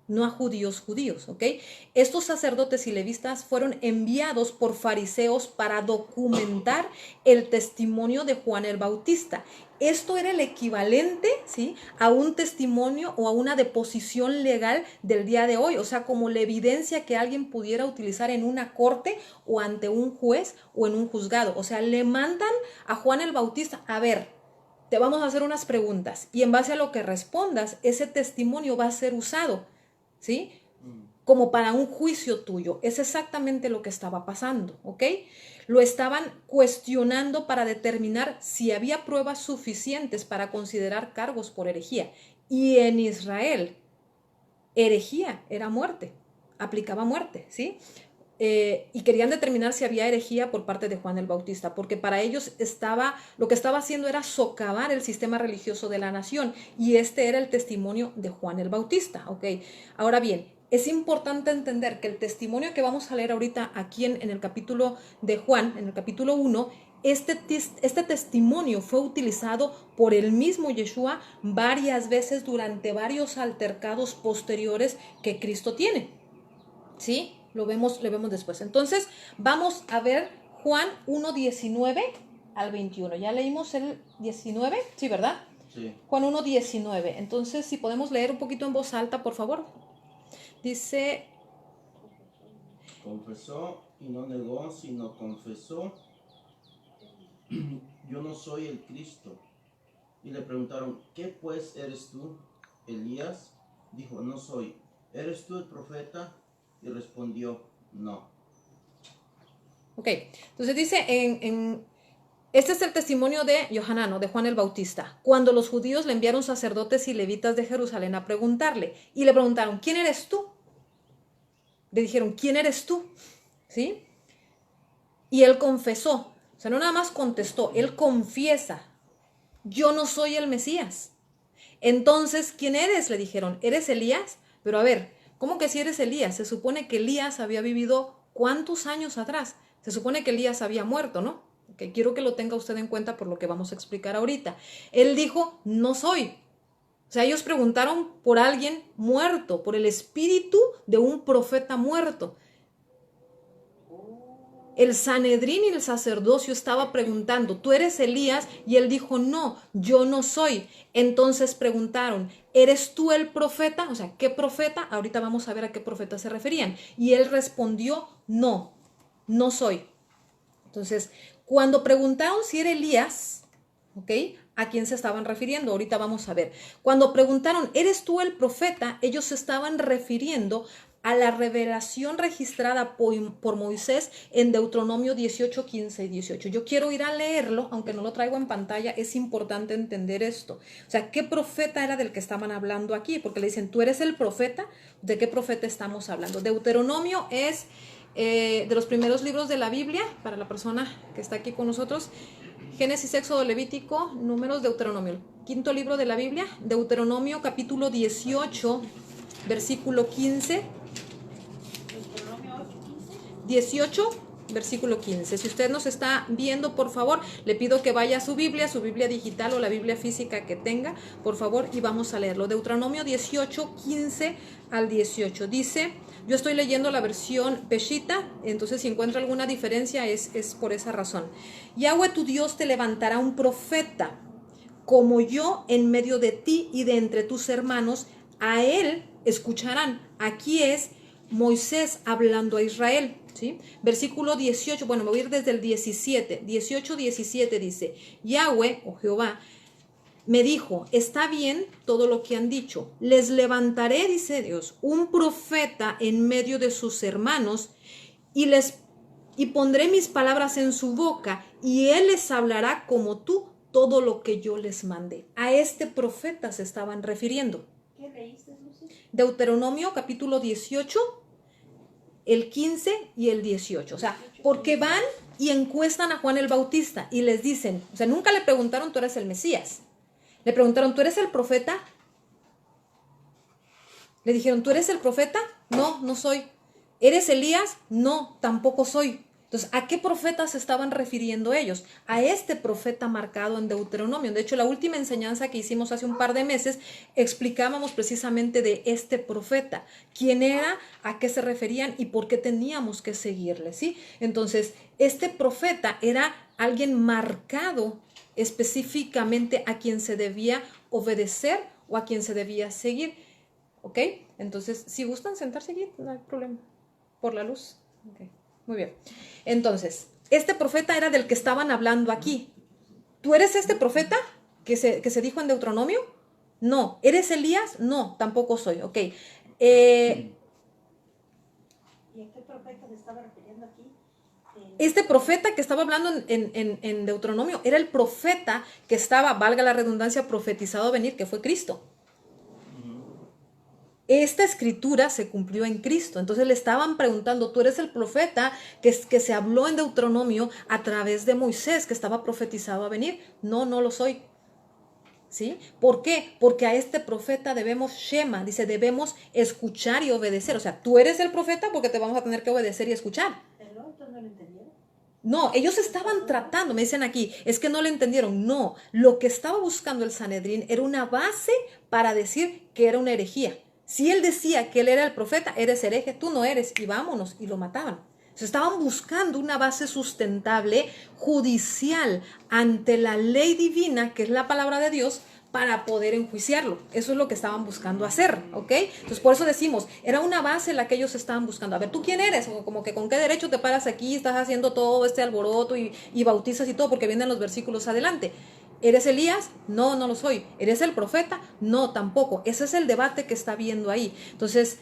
no a judíos, ¿ok? Estos sacerdotes y levitas fueron enviados por fariseos para documentar el testimonio de Juan el Bautista esto era el equivalente, ¿sí?, a un testimonio o a una deposición legal del día de hoy, o sea, como la evidencia que alguien pudiera utilizar en una corte o ante un juez o en un juzgado. O sea, le mandan a Juan el Bautista, a ver, te vamos a hacer unas preguntas y en base a lo que respondas, ese testimonio va a ser usado, ¿sí?, como para un juicio tuyo. Es exactamente lo que estaba pasando, ¿ok? Lo estaban cuestionando para determinar si había pruebas suficientes para considerar cargos por herejía. Y en Israel, herejía era muerte, aplicaba muerte, ¿sí? Y querían determinar si había herejía por parte de Juan el Bautista, porque para ellos lo que estaba haciendo era socavar el sistema religioso de la nación, y este era el testimonio de Juan el Bautista, ¿ok? Ahora bien, es importante entender que el testimonio que vamos a leer ahorita aquí en el capítulo de Juan, en el capítulo 1, este testimonio fue utilizado por el mismo Yeshua varias veces durante varios altercados posteriores que Cristo tiene, ¿sí? Lo vemos después. Entonces, vamos a ver Juan 1:19 al 21. ¿Ya leímos el 19? Sí, ¿verdad? Sí. Juan 1:19. Entonces, si podemos leer un poquito en voz alta, por favor. Dice, Confesó y no negó, sino confesó, yo no soy el Cristo. Y le preguntaron, ¿qué pues eres tú, Elías? Dijo, no soy. ¿Eres tú el profeta? Y respondió, no. ok, entonces dice este es el testimonio de Johanán, de Juan el Bautista, cuando los judíos le enviaron sacerdotes y levitas de Jerusalén a preguntarle, y le preguntaron, ¿quién eres tú? Le dijeron, ¿quién eres tú? ¿Sí? Y él confesó, o sea, no nada más contestó, él confiesa, yo no soy el Mesías. Entonces, ¿quién eres? Le dijeron, ¿eres Elías? Pero a ver, ¿cómo que si eres Elías? Se supone que Elías había vivido ¿cuántos años atrás? Se supone que Elías había muerto, ¿no? Que quiero que lo tenga usted en cuenta por lo que vamos a explicar ahorita. Él dijo, no soy. O sea, ellos preguntaron por alguien muerto, por el espíritu de un profeta muerto. El Sanedrín y el sacerdocio estaba preguntando, ¿tú eres Elías? Y él dijo, no, yo no soy. Entonces preguntaron, ¿eres tú el profeta? O sea, ¿qué profeta? Ahorita vamos a ver a qué profeta se referían. Y él respondió, no, no soy. Entonces, cuando preguntaron si era Elías, ¿ok?, ¿a quién se estaban refiriendo? Ahorita vamos a ver. Cuando preguntaron, ¿eres tú el profeta?, ellos se estaban refiriendo a la revelación registrada por Moisés en Deuteronomio 18, 15 y 18. Yo quiero ir a leerlo, aunque no lo traigo en pantalla, es importante entender esto. O sea, ¿qué profeta era del que estaban hablando aquí? Porque le dicen, ¿tú eres el profeta? ¿De qué profeta estamos hablando? Deuteronomio es de los primeros libros de la Biblia, para la persona que está aquí con nosotros. Génesis, Éxodo, Levítico, Números, Deuteronomio. Quinto libro de la Biblia, Deuteronomio capítulo 18, versículo 15. 18, versículo 15. Si usted nos está viendo, por favor, le pido que vaya a su Biblia digital o la Biblia física que tenga, por favor, y vamos a leerlo. Deuteronomio 18, 15 al 18. Dice, yo estoy leyendo la versión Peshita, entonces si encuentro alguna diferencia es por esa razón. Yahweh tu Dios te levantará un profeta como yo en medio de ti y de entre tus hermanos, a él escucharán. Aquí es Moisés hablando a Israel, ¿sí? Versículo 18, bueno, me voy a ir desde el 17, 18, 17 dice, Yahweh, o Jehová, me dijo, está bien todo lo que han dicho, les levantaré, dice Dios, un profeta en medio de sus hermanos y pondré mis palabras en su boca y él les hablará como tú todo lo que yo les mandé. A este profeta se estaban refiriendo. ¿Qué leíste, Lucy? Deuteronomio capítulo 18, el 15 y el 18. O sea, porque van y encuestan a Juan el Bautista y les dicen, o sea, nunca le preguntaron, ¿tú eres el Mesías? Le preguntaron, ¿tú eres el profeta? Le dijeron, ¿tú eres el profeta? No, no soy. ¿Eres Elías? No, tampoco soy. Entonces, ¿a qué profeta se estaban refiriendo ellos? A este profeta marcado en Deuteronomio. De hecho, la última enseñanza que hicimos hace un par de meses, explicábamos precisamente de este profeta, quién era, a qué se referían y por qué teníamos que seguirle, ¿sí? Entonces, este profeta era alguien marcado específicamente a quien se debía obedecer o a quien se debía seguir, ¿ok? Entonces, si gustan sentarse allí, no hay problema, por la luz. Okay. Muy bien. Entonces, este profeta era del que estaban hablando aquí. ¿Tú eres este profeta que se dijo en Deuteronomio? No. ¿Eres Elías? No, tampoco soy. Ok. ¿Y a qué profeta se estaba refiriendo aquí? Este profeta que estaba hablando en Deuteronomio era el profeta que estaba, valga la redundancia, profetizado a venir, que fue Cristo. Esta escritura se cumplió en Cristo. Entonces le estaban preguntando, tú eres el profeta que se habló en Deuteronomio a través de Moisés, que estaba profetizado a venir. No, no lo soy. ¿Sí? ¿Por qué? Porque a este profeta debemos Shema, dice, debemos escuchar y obedecer. O sea, tú eres el profeta porque te vamos a tener que obedecer y escuchar. ¿Pero entonces no lo entendieron? No, ellos estaban tratando, me dicen aquí, es que no lo entendieron. No, lo que estaba buscando el Sanedrín era una base para decir que era una herejía. Si él decía que él era el profeta, eres hereje, tú no eres, y vámonos, y lo mataban. Se estaban buscando una base sustentable, judicial, ante la ley divina, que es la palabra de Dios, para poder enjuiciarlo. Eso es lo que estaban buscando hacer, ¿ok? Entonces, por eso decimos, era una base la que ellos estaban buscando. A ver, ¿tú quién eres? O como que con qué derecho te paras aquí, estás haciendo todo este alboroto y bautizas y todo, porque vienen los versículos adelante. ¿Eres Elías? No, no lo soy. ¿Eres el profeta? No, tampoco. Ese es el debate que está viendo ahí. Entonces,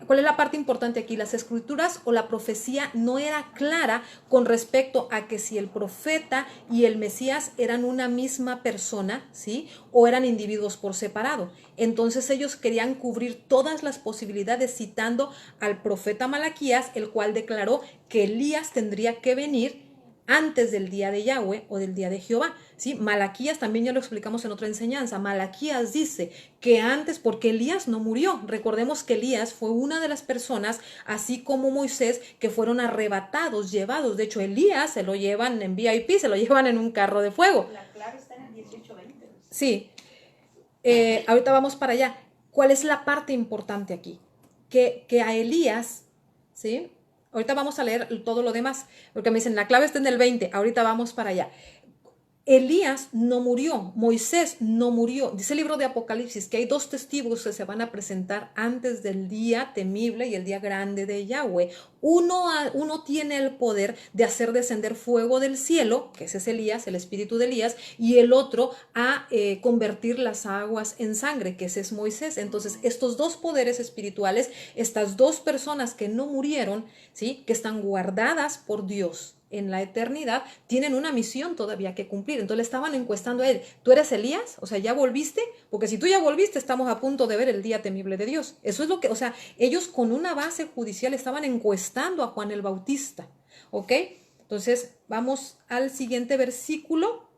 ¿cuál es la parte importante aquí? Las escrituras o la profecía no era clara con respecto a que si el profeta y el Mesías eran una misma persona, ¿sí? O eran individuos por separado. Entonces ellos querían cubrir todas las posibilidades citando al profeta Malaquías, el cual declaró que Elías tendría que venir antes del día de Yahweh o del día de Jehová, ¿sí? Malaquías también ya lo explicamos en otra enseñanza. Malaquías dice que antes, porque Elías no murió. Recordemos que Elías fue una de las personas, así como Moisés, que fueron arrebatados, llevados. De hecho, Elías se lo llevan en VIP, se lo llevan en un carro de fuego. La clave está en el 18:20. Sí. Ahorita vamos para allá. ¿Cuál es la parte importante aquí? Que a Elías, ¿sí? Ahorita vamos a leer todo lo demás, porque me dicen, la clave está en el 20, ahorita vamos para allá. Elías no murió, Moisés no murió. Dice el libro de Apocalipsis que hay dos testigos que se van a presentar antes del día temible y el día grande de Yahweh. Uno tiene el poder de hacer descender fuego del cielo, que ese es Elías, el espíritu de Elías, y el otro a convertir las aguas en sangre, que ese es Moisés. Entonces, estos dos poderes espirituales, estas dos personas que no murieron, ¿sí? Que están guardadas por Dios en la eternidad, tienen una misión todavía que cumplir. Entonces le estaban encuestando a él, ¿tú eres Elías? O sea, ¿ya volviste? Porque si tú ya volviste, estamos a punto de ver el día temible de Dios. Eso es lo que, o sea, ellos con una base judicial estaban encuestando a Juan el Bautista, ¿ok? Entonces, vamos al siguiente versículo,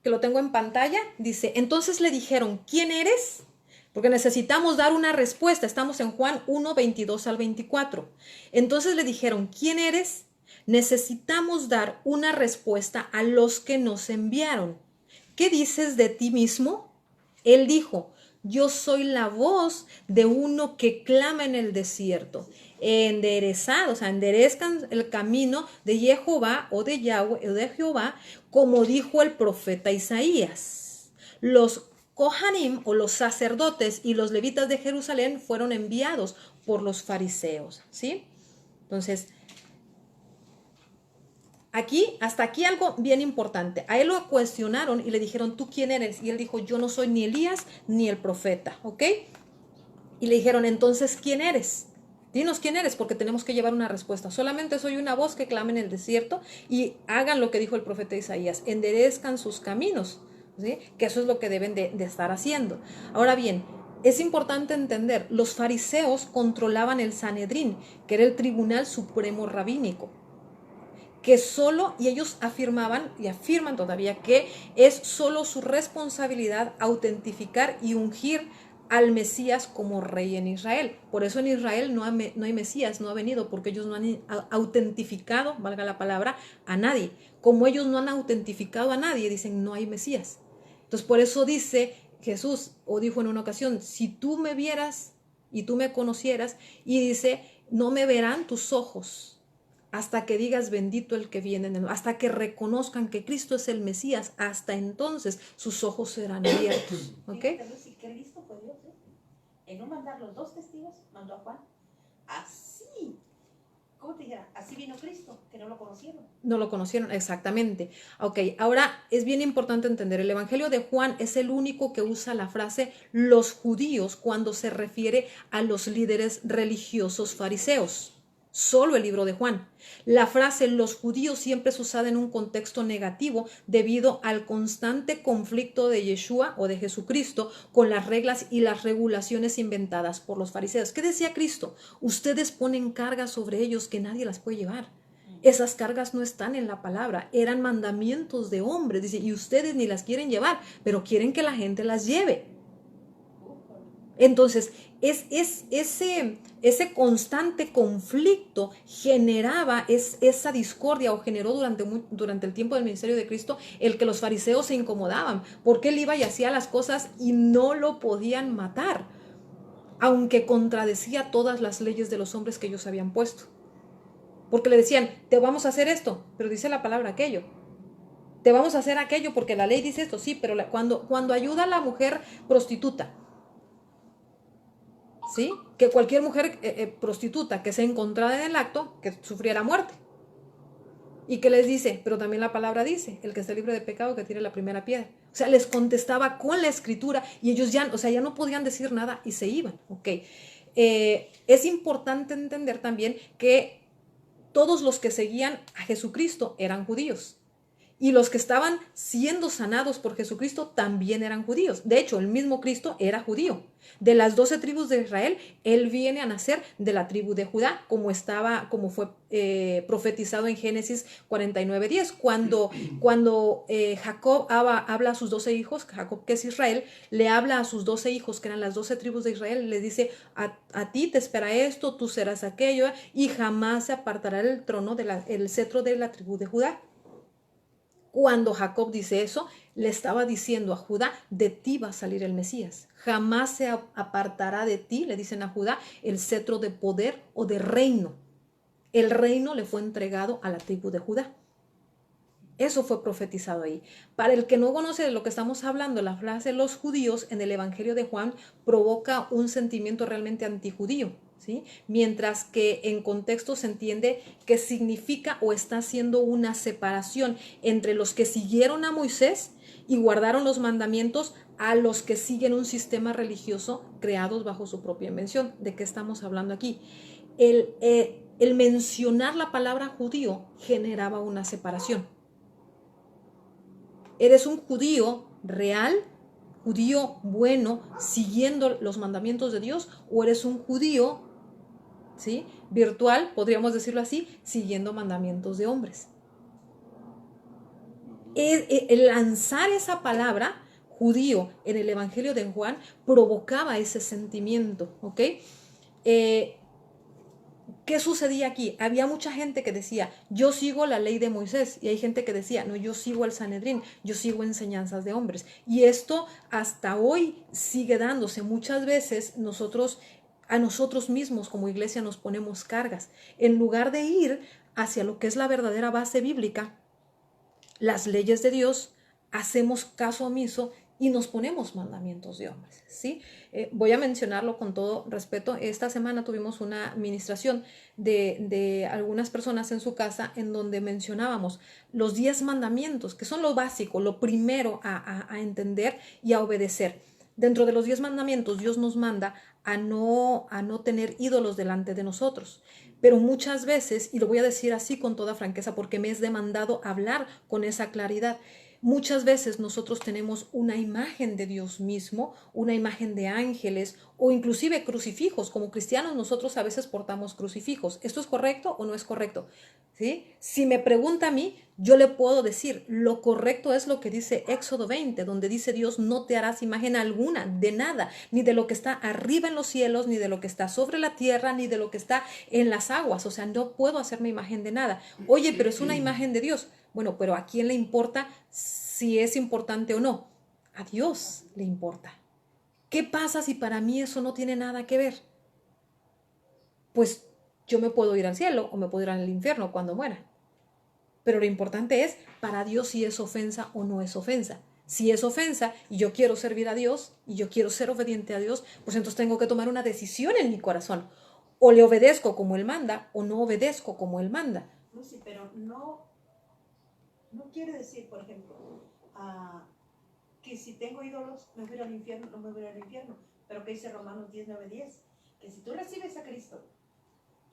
que lo tengo en pantalla. Dice, entonces le dijeron, ¿quién eres? Porque necesitamos dar una respuesta. Estamos en Juan 1, 22 al 24. Entonces le dijeron, ¿quién eres? Necesitamos dar una respuesta a los que nos enviaron. ¿Qué dices de ti mismo? Él dijo, yo soy la voz de uno que clama en el desierto. Enderezad, o sea, enderezcan el camino de Jehová o de Yahweh o de Jehová, como dijo el profeta Isaías. Los Kohanim o los sacerdotes y los levitas de Jerusalén fueron enviados por los fariseos, ¿sí? Entonces, hasta aquí algo bien importante. A él lo cuestionaron y le dijeron, ¿tú quién eres? Y él dijo, yo no soy ni Elías ni el profeta, ¿ok? Y le dijeron, entonces, ¿quién eres? Dinos quién eres, porque tenemos que llevar una respuesta. Solamente soy una voz que clama en el desierto y hagan lo que dijo el profeta Isaías, enderezcan sus caminos, ¿sí? Que eso es lo que deben de estar haciendo. Ahora bien, es importante entender, los fariseos controlaban el Sanedrín, que era el tribunal supremo rabínico, que solo, y ellos afirmaban y afirman todavía que es solo su responsabilidad autentificar y ungir al Mesías como rey en Israel. Por eso en Israel no hay Mesías, no ha venido, porque ellos no han autentificado, valga la palabra, a nadie. Como ellos no han autentificado a nadie, dicen no hay Mesías. Entonces por eso dice Jesús, o dijo en una ocasión, si tú me vieras y tú me conocieras, y dice, no me verán tus ojos hasta que digas bendito el que viene, hasta que reconozcan que Cristo es el Mesías, hasta entonces sus ojos serán abiertos. ¿Ok? Sí, qué listo fue Dios, ¿eh? En no mandar los 2 testigos, mandó a Juan. Así, ¿cómo te dirá? Así vino Cristo, que no lo conocieron. No lo conocieron, exactamente. Ok, ahora es bien importante entender, el Evangelio de Juan es el único que usa la frase los judíos cuando se refiere a los líderes religiosos fariseos. Solo el libro de Juan. La frase los judíos siempre es usada en un contexto negativo debido al constante conflicto de Yeshua o de Jesucristo con las reglas y las regulaciones inventadas por los fariseos. ¿Qué decía Cristo? Ustedes ponen cargas sobre ellos que nadie las puede llevar. Esas cargas no están en la palabra, eran mandamientos de hombres, dice, y ustedes ni las quieren llevar, pero quieren que la gente las lleve. Entonces, ese constante conflicto generaba esa discordia, o generó durante el tiempo del ministerio de Cristo el que los fariseos se incomodaban, porque él iba y hacía las cosas y no lo podían matar, aunque contradecía todas las leyes de los hombres que ellos habían puesto. Porque le decían, te vamos a hacer esto, pero dice la palabra aquello. Te vamos a hacer aquello porque la ley dice esto, sí, pero cuando ayuda a la mujer prostituta, ¿sí? Que cualquier mujer prostituta que sea encontrada en el acto, que sufriera muerte. Y que les dice, pero también la palabra dice, el que esté libre de pecado que tire la primera piedra. O sea, les contestaba con la escritura y ellos ya no podían decir nada y se iban. ¿Ok? Es importante entender también que todos los que seguían a Jesucristo eran judíos. Y los que estaban siendo sanados por Jesucristo también eran judíos. De hecho, el mismo Cristo era judío. De las 12 tribus de Israel, él viene a nacer de la tribu de Judá, como fue profetizado en Génesis 49:10. Cuando Jacob habla a sus 12 hijos, Jacob que es Israel, le habla a sus 12 hijos, que eran las 12 tribus de Israel, le dice, a ti te espera esto, tú serás aquello, y jamás se apartará el trono, el cetro de la tribu de Judá. Cuando Jacob dice eso, le estaba diciendo a Judá, de ti va a salir el Mesías. Jamás se apartará de ti, le dicen a Judá, el cetro de poder o de reino. El reino le fue entregado a la tribu de Judá. Eso fue profetizado ahí. Para el que no conoce de lo que estamos hablando, la frase los judíos en el Evangelio de Juan provoca un sentimiento realmente antijudío, ¿sí? Mientras que en contexto se entiende que significa o está haciendo una separación entre los que siguieron a Moisés y guardaron los mandamientos a los que siguen un sistema religioso creados bajo su propia invención. ¿De qué estamos hablando aquí? El mencionar la palabra judío generaba una separación. ¿Eres un judío real, judío bueno, siguiendo los mandamientos de Dios? ¿O eres un judío, ¿sí?, virtual, podríamos decirlo así, siguiendo mandamientos de hombres? El lanzar esa palabra judío en el Evangelio de Juan provocaba ese sentimiento, ¿ok? ¿Qué sucedía aquí? Había mucha gente que decía, yo sigo la ley de Moisés, y hay gente que decía, no, yo sigo el Sanedrín, yo sigo enseñanzas de hombres. Y esto hasta hoy sigue dándose. Muchas veces a nosotros mismos como iglesia nos ponemos cargas. En lugar de ir hacia lo que es la verdadera base bíblica, las leyes de Dios, hacemos caso omiso y nos ponemos mandamientos de hombres, ¿sí? Voy a mencionarlo con todo respeto. Esta semana tuvimos una ministración de algunas personas en su casa en donde mencionábamos los 10 mandamientos, que son lo básico, lo primero a entender y a obedecer. Dentro de los 10 mandamientos, Dios nos manda a no tener ídolos delante de nosotros. Pero muchas veces, y lo voy a decir así con toda franqueza porque me es demandado hablar con esa claridad, Muchas veces nosotros tenemos una imagen de Dios mismo, una imagen de ángeles o inclusive crucifijos. Como cristianos nosotros a veces portamos crucifijos. ¿Esto es correcto o no es correcto? ¿Sí? Si me pregunta a mí, yo le puedo decir, lo correcto es lo que dice Éxodo 20, donde dice Dios, no te harás imagen alguna de nada, ni de lo que está arriba en los cielos, ni de lo que está sobre la tierra, ni de lo que está en las aguas. O sea, no puedo hacerme imagen de nada. Oye, pero es una imagen de Dios. Bueno, pero ¿a quién le importa si es importante o no? A Dios le importa. ¿Qué pasa si para mí eso no tiene nada que ver? Pues yo me puedo ir al cielo o me puedo ir al infierno cuando muera. Pero lo importante es para Dios si es ofensa o no es ofensa. Si es ofensa y yo quiero servir a Dios y yo quiero ser obediente a Dios, pues entonces tengo que tomar una decisión en mi corazón. O le obedezco como Él manda o no obedezco como Él manda. Lucy, pero no quiere decir, por ejemplo, que si tengo ídolos me voy al infierno, no me voy al infierno. Pero que dice Romanos 10:9-10, que si tú recibes a Cristo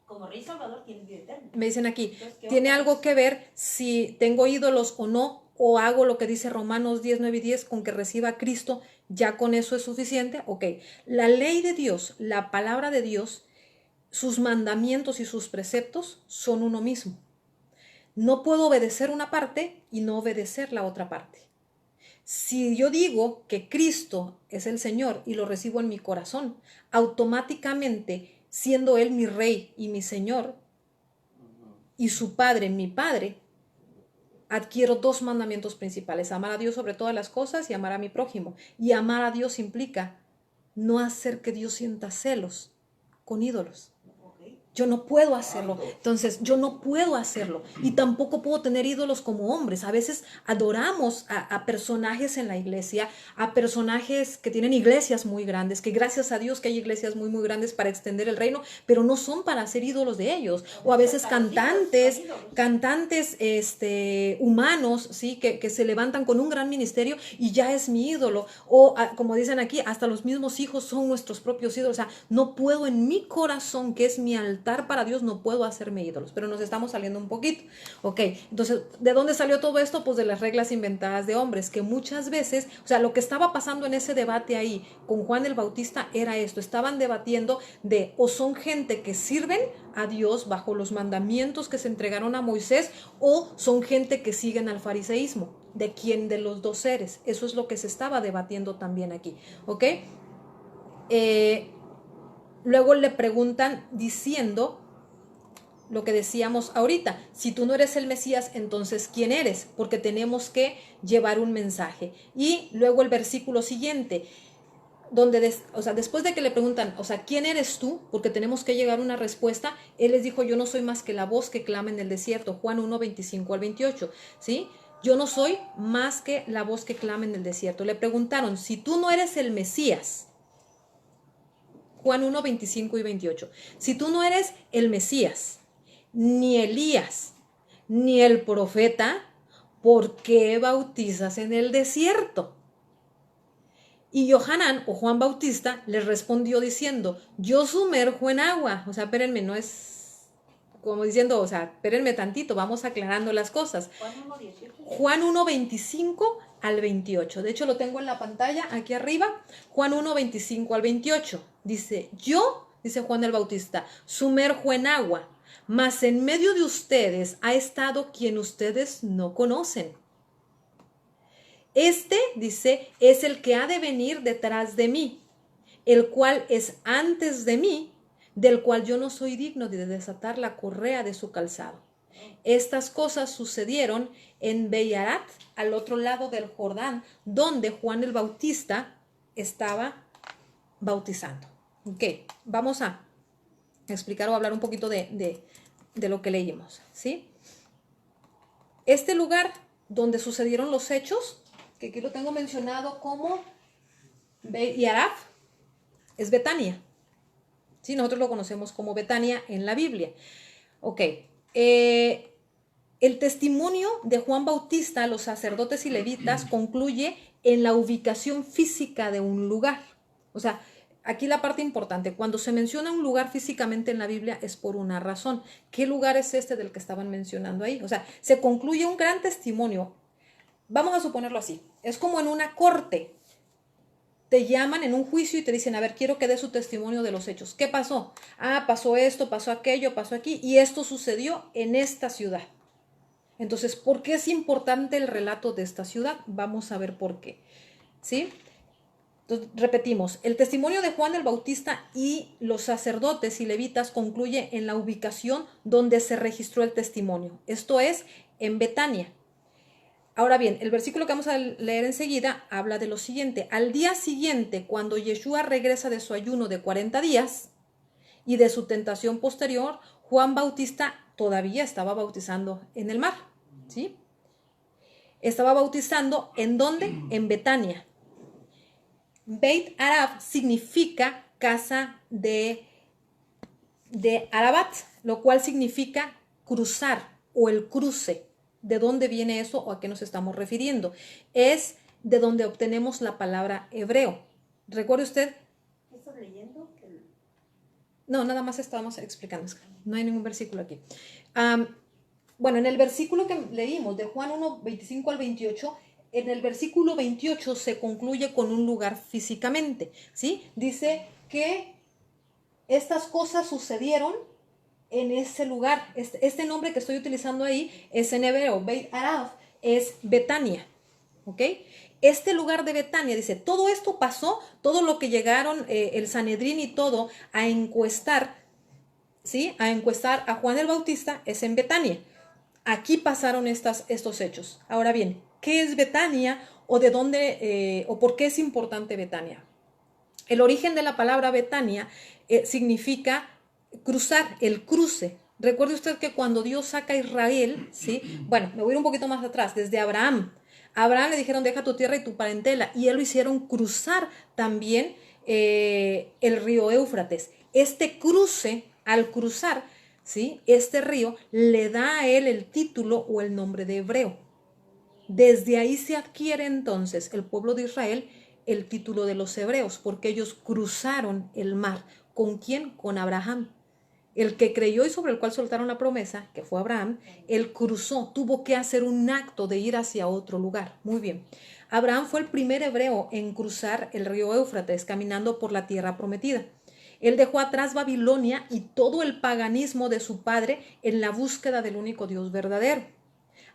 como Rey Salvador, tienes vida eterna. Me dicen aquí, Entonces, ¿tiene algo que ver si tengo ídolos o no? ¿O hago lo que dice Romanos 10:9-10 con que reciba a Cristo? ¿Ya con eso es suficiente? Ok, la ley de Dios, la palabra de Dios, sus mandamientos y sus preceptos son uno mismo. No puedo obedecer una parte y no obedecer la otra parte. Si yo digo que Cristo es el Señor y lo recibo en mi corazón, automáticamente, siendo Él mi Rey y mi Señor, y su Padre mi Padre, adquiero dos mandamientos principales: amar a Dios sobre todas las cosas y amar a mi prójimo. Y amar a Dios implica no hacer que Dios sienta celos con ídolos. Yo no puedo hacerlo. Entonces, yo no puedo hacerlo. Y tampoco puedo tener ídolos como hombres. A veces adoramos a personajes en la iglesia, a personajes que tienen iglesias muy grandes, que gracias a Dios que hay iglesias muy, muy grandes para extender el reino, pero no son para ser ídolos de ellos. O a veces cantantes humanos, ¿sí? Que se levantan con un gran ministerio y ya es mi ídolo. O como dicen aquí, hasta los mismos hijos son nuestros propios ídolos. O sea, no puedo en mi corazón, que es mi altar para Dios, no puedo hacerme ídolos, pero nos estamos saliendo un poquito. Ok, entonces, ¿de dónde salió todo esto? Pues de las reglas inventadas de hombres, que muchas veces, o sea, lo que estaba pasando en ese debate ahí con Juan el Bautista era esto: estaban debatiendo de o son gente que sirven a Dios bajo los mandamientos que se entregaron a Moisés, o son gente que siguen al fariseísmo. ¿De quién de los dos eres? Eso es lo que se estaba debatiendo también aquí, ¿ok? Luego le preguntan diciendo lo que decíamos ahorita: si tú no eres el Mesías, entonces ¿quién eres? Porque tenemos que llevar un mensaje. Y luego el versículo siguiente, donde después de que le preguntan, ¿quién eres tú? Porque tenemos que llegar a una respuesta. Él les dijo: yo no soy más que la voz que clama en el desierto. Juan 1:25-28, ¿sí? Yo no soy más que la voz que clama en el desierto. Le preguntaron: si tú no eres el Mesías, Juan 1:25-28. Si tú no eres el Mesías, ni Elías, ni el profeta, ¿por qué bautizas en el desierto? Y Johanán, o Juan Bautista, les respondió diciendo: yo sumerjo en agua. O sea, espérenme, no es como diciendo, espérenme tantito, vamos aclarando las cosas. Juan 1:25-28. De hecho, lo tengo en la pantalla, aquí arriba. Juan 1:25-28. Dice: yo, dice Juan el Bautista, sumerjo en agua, mas en medio de ustedes ha estado quien ustedes no conocen. Este, dice, es el que ha de venir detrás de mí, el cual es antes de mí, del cual yo no soy digno de desatar la correa de su calzado. Estas cosas sucedieron en Beyarat, al otro lado del Jordán, donde Juan el Bautista estaba bautizando. Ok, vamos a explicar o hablar un poquito de lo que leímos, ¿sí? Este lugar donde sucedieron los hechos, que aquí lo tengo mencionado como Beyarat, es Betania. Sí, nosotros lo conocemos como Betania en la Biblia. Ok, el testimonio de Juan Bautista a los sacerdotes y levitas concluye en la ubicación física de un lugar. O sea, aquí la parte importante: cuando se menciona un lugar físicamente en la Biblia es por una razón. ¿Qué lugar es este del que estaban mencionando ahí? O sea, se concluye un gran testimonio vamos a suponerlo así, es como en una corte. Te llaman en un juicio y te dicen, a ver, quiero que dé su testimonio de los hechos. ¿Qué pasó? Ah, pasó esto, pasó aquello, pasó aquí, y esto sucedió en esta ciudad. Entonces, ¿por qué es importante el relato de esta ciudad? Vamos a ver por qué. ¿Sí? Entonces, repetimos, el testimonio de Juan el Bautista y los sacerdotes y levitas concluye en la ubicación donde se registró el testimonio. Esto es, en Betania. Ahora bien, el versículo que vamos a leer enseguida habla de lo siguiente. Al día siguiente, cuando Yeshua regresa de su ayuno de 40 días y de su tentación posterior, Juan Bautista todavía estaba bautizando en el mar, ¿sí? Estaba bautizando ¿en dónde? En Betania. Beit Arab significa casa de Arabat, lo cual significa cruzar o el cruce. ¿De dónde viene eso o a qué nos estamos refiriendo? Es de donde obtenemos la palabra hebreo. ¿Recuerde usted? ¿Qué estás leyendo? No, nada más estábamos explicando. No hay ningún versículo aquí. Bueno, en el versículo que leímos de Juan 1, 25 al 28, en el versículo 28 se concluye con un lugar físicamente, ¿sí? Dice que estas cosas sucedieron en ese lugar. Este nombre que estoy utilizando ahí es en hebreo, Beit Arab, es Betania, ¿ok? Este lugar de Betania, dice, todo esto pasó, todo lo que llegaron el Sanedrín y todo a encuestar, ¿sí? A encuestar a Juan el Bautista es en Betania. Aquí pasaron estos hechos. Ahora bien, ¿qué es Betania o de dónde o por qué es importante Betania? El origen de la palabra Betania significa cruzar, el cruce. Recuerde usted que cuando Dios saca a Israel, ¿sí? Bueno, me voy a ir un poquito más atrás, desde Abraham. A Abraham le dijeron, deja tu tierra y tu parentela, y él lo hicieron cruzar también el río Éufrates. Este cruce, al cruzar, ¿sí? Este río le da a él el título o el nombre de hebreo. Desde ahí se adquiere entonces el pueblo de Israel el título de los hebreos, porque ellos cruzaron el mar. ¿Con quién? Con Abraham. El que creyó y sobre el cual soltaron la promesa, que fue Abraham, él cruzó, tuvo que hacer un acto de ir hacia otro lugar. Muy bien. Abraham fue el primer hebreo en cruzar el río Éufrates, caminando por la tierra prometida. Él dejó atrás Babilonia y todo el paganismo de su padre en la búsqueda del único Dios verdadero.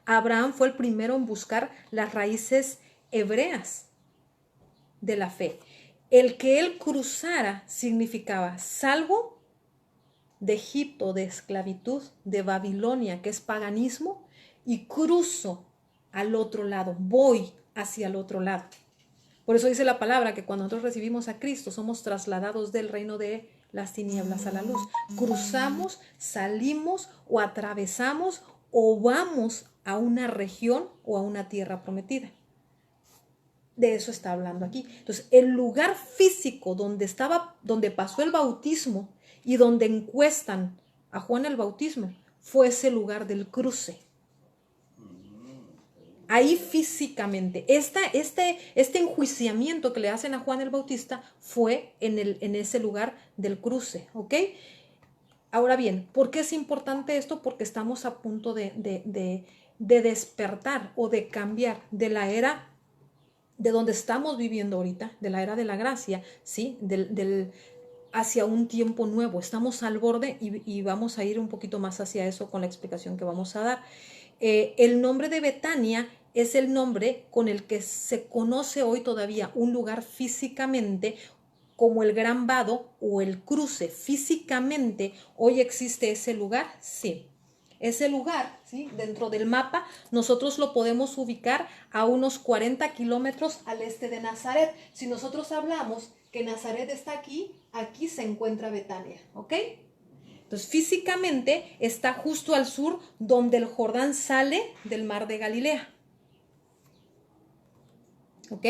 Abraham fue el primero en buscar las raíces hebreas de la fe. El que él cruzara significaba salvo de Egipto, de esclavitud, de Babilonia, que es paganismo, y cruzo al otro lado, voy hacia el otro lado. Por eso dice la palabra que cuando nosotros recibimos a Cristo somos trasladados del reino de las tinieblas a la luz. Cruzamos, salimos o atravesamos o vamos a una región o a una tierra prometida. De eso está hablando aquí. Entonces, el lugar físico donde pasó el bautismo y donde encuestan a Juan el Bautismo fue ese lugar del cruce. Ahí físicamente, este enjuiciamiento que le hacen a Juan el Bautista fue en ese lugar del cruce, ¿ok? Ahora bien, ¿por qué es importante esto? Porque estamos a punto de despertar o de cambiar de la era de donde estamos viviendo ahorita, de la era de la gracia, ¿sí? Hacia un tiempo nuevo. Estamos al borde y vamos a ir un poquito más hacia eso con la explicación que vamos a dar. El nombre de Betania es el nombre con el que se conoce hoy todavía un lugar físicamente como el Gran Vado o el cruce. Físicamente, ¿hoy existe ese lugar? Sí. Ese lugar, ¿sí? Dentro del mapa, nosotros lo podemos ubicar a unos 40 kilómetros al este de Nazaret. Si nosotros hablamos que Nazaret está aquí, aquí se encuentra Betania, ¿ok? Entonces, físicamente está justo al sur donde el Jordán sale del mar de Galilea. ¿Ok?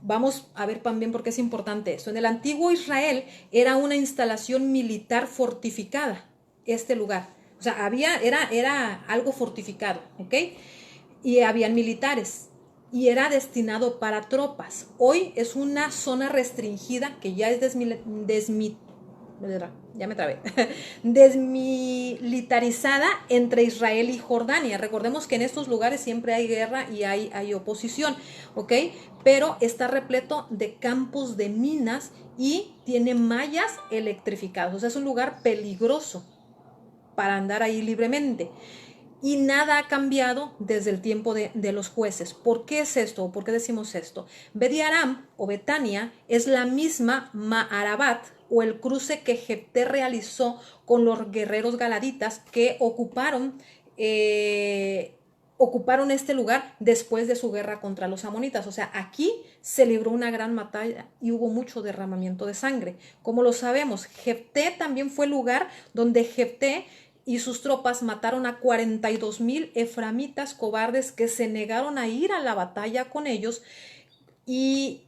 Vamos a ver también por qué es importante esto. En el antiguo Israel era una instalación militar fortificada, este lugar. O sea, era algo fortificado, ¿ok? Y habían militares y era destinado para tropas. Hoy es una zona restringida que ya es ya me trabé, desmilitarizada entre Israel y Jordania. Recordemos que en estos lugares siempre hay guerra y hay oposición, ¿ok? Pero está repleto de campos de minas y tiene mallas electrificadas. O sea, es un lugar peligroso para andar ahí libremente. Y nada ha cambiado desde el tiempo de los jueces. ¿Por qué es esto? ¿Por qué decimos esto? Bedi Aram o Betania es la misma Ma'arabat o el cruce que Jefté realizó con los guerreros galaditas que ocuparon este lugar después de su guerra contra los amonitas. O sea, aquí se libró una gran batalla y hubo mucho derramamiento de sangre. Como lo sabemos, Jefté también fue el lugar donde Jefté y sus tropas mataron a 42,000 eframitas cobardes que se negaron a ir a la batalla con ellos. ¿Y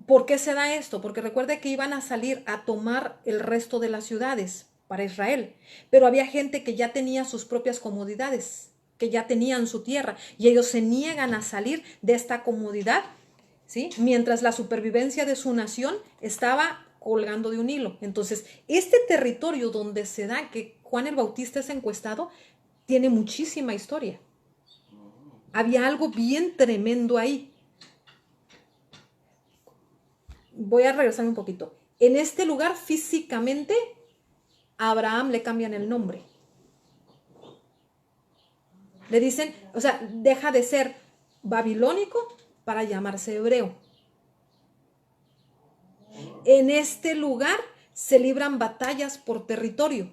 por qué se da esto? Porque recuerde que iban a salir a tomar el resto de las ciudades para Israel, pero había gente que ya tenía sus propias comodidades, que ya tenían su tierra, y ellos se niegan a salir de esta comodidad, ¿sí? Mientras la supervivencia de su nación estaba colgando de un hilo. Entonces, este territorio donde se da que Juan el Bautista es encuestado, tiene muchísima historia. Había algo bien tremendo ahí. Voy a regresarme un poquito. En este lugar físicamente a Abraham le cambian el nombre. Le dicen, o sea, deja de ser babilónico para llamarse hebreo. En este lugar se libran batallas por territorio.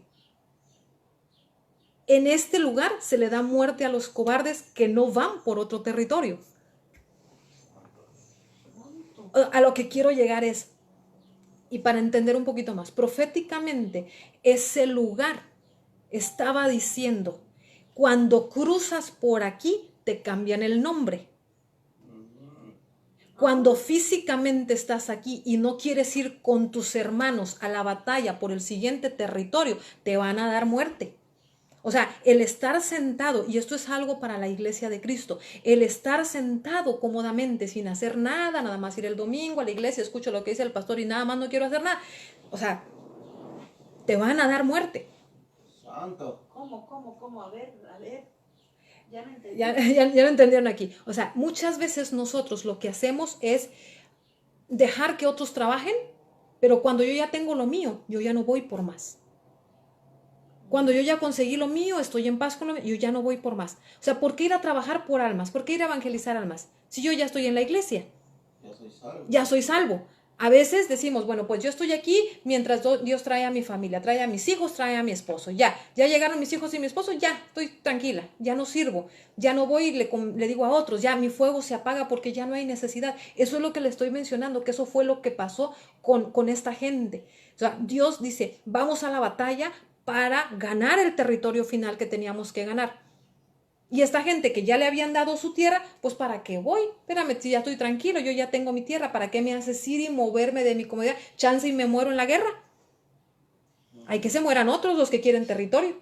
En este lugar se le da muerte a los cobardes que no van por otro territorio. A lo que quiero llegar es, y para entender un poquito más, proféticamente ese lugar estaba diciendo, cuando cruzas por aquí te cambian el nombre. Cuando físicamente estás aquí y no quieres ir con tus hermanos a la batalla por el siguiente territorio, te van a dar muerte. O sea, el estar sentado, y esto es algo para la iglesia de Cristo, el estar sentado cómodamente sin hacer nada, nada más ir el domingo a la iglesia, escucho lo que dice el pastor y nada más no quiero hacer nada. O sea, te van a dar muerte. Santo. ¿Cómo? A ver. Ya no entendí. Ya lo entendieron aquí. O sea, muchas veces nosotros lo que hacemos es dejar que otros trabajen, pero cuando yo ya tengo lo mío, yo ya no voy por más. Cuando yo ya conseguí lo mío, estoy en paz con lo mío, yo ya no voy por más. O sea, ¿por qué ir a trabajar por almas? ¿Por qué ir a evangelizar almas? Si yo ya estoy en la iglesia, ya soy salvo. A veces decimos, bueno, pues yo estoy aquí mientras Dios trae a mi familia, trae a mis hijos, trae a mi esposo. Ya llegaron mis hijos y mi esposo, ya estoy tranquila, ya no sirvo, ya no voy y le digo a otros, ya mi fuego se apaga porque ya no hay necesidad. Eso es lo que le estoy mencionando, que eso fue lo que pasó con esta gente. O sea, Dios dice, vamos a la batalla para ganar el territorio final que teníamos que ganar. Y esta gente que ya le habían dado su tierra, pues ¿para qué voy? Espérame, si ya estoy tranquilo, yo ya tengo mi tierra, ¿para qué me haces ir y moverme de mi comodidad? Chance y me muero en la guerra. Hay que se mueran otros los que quieren territorio.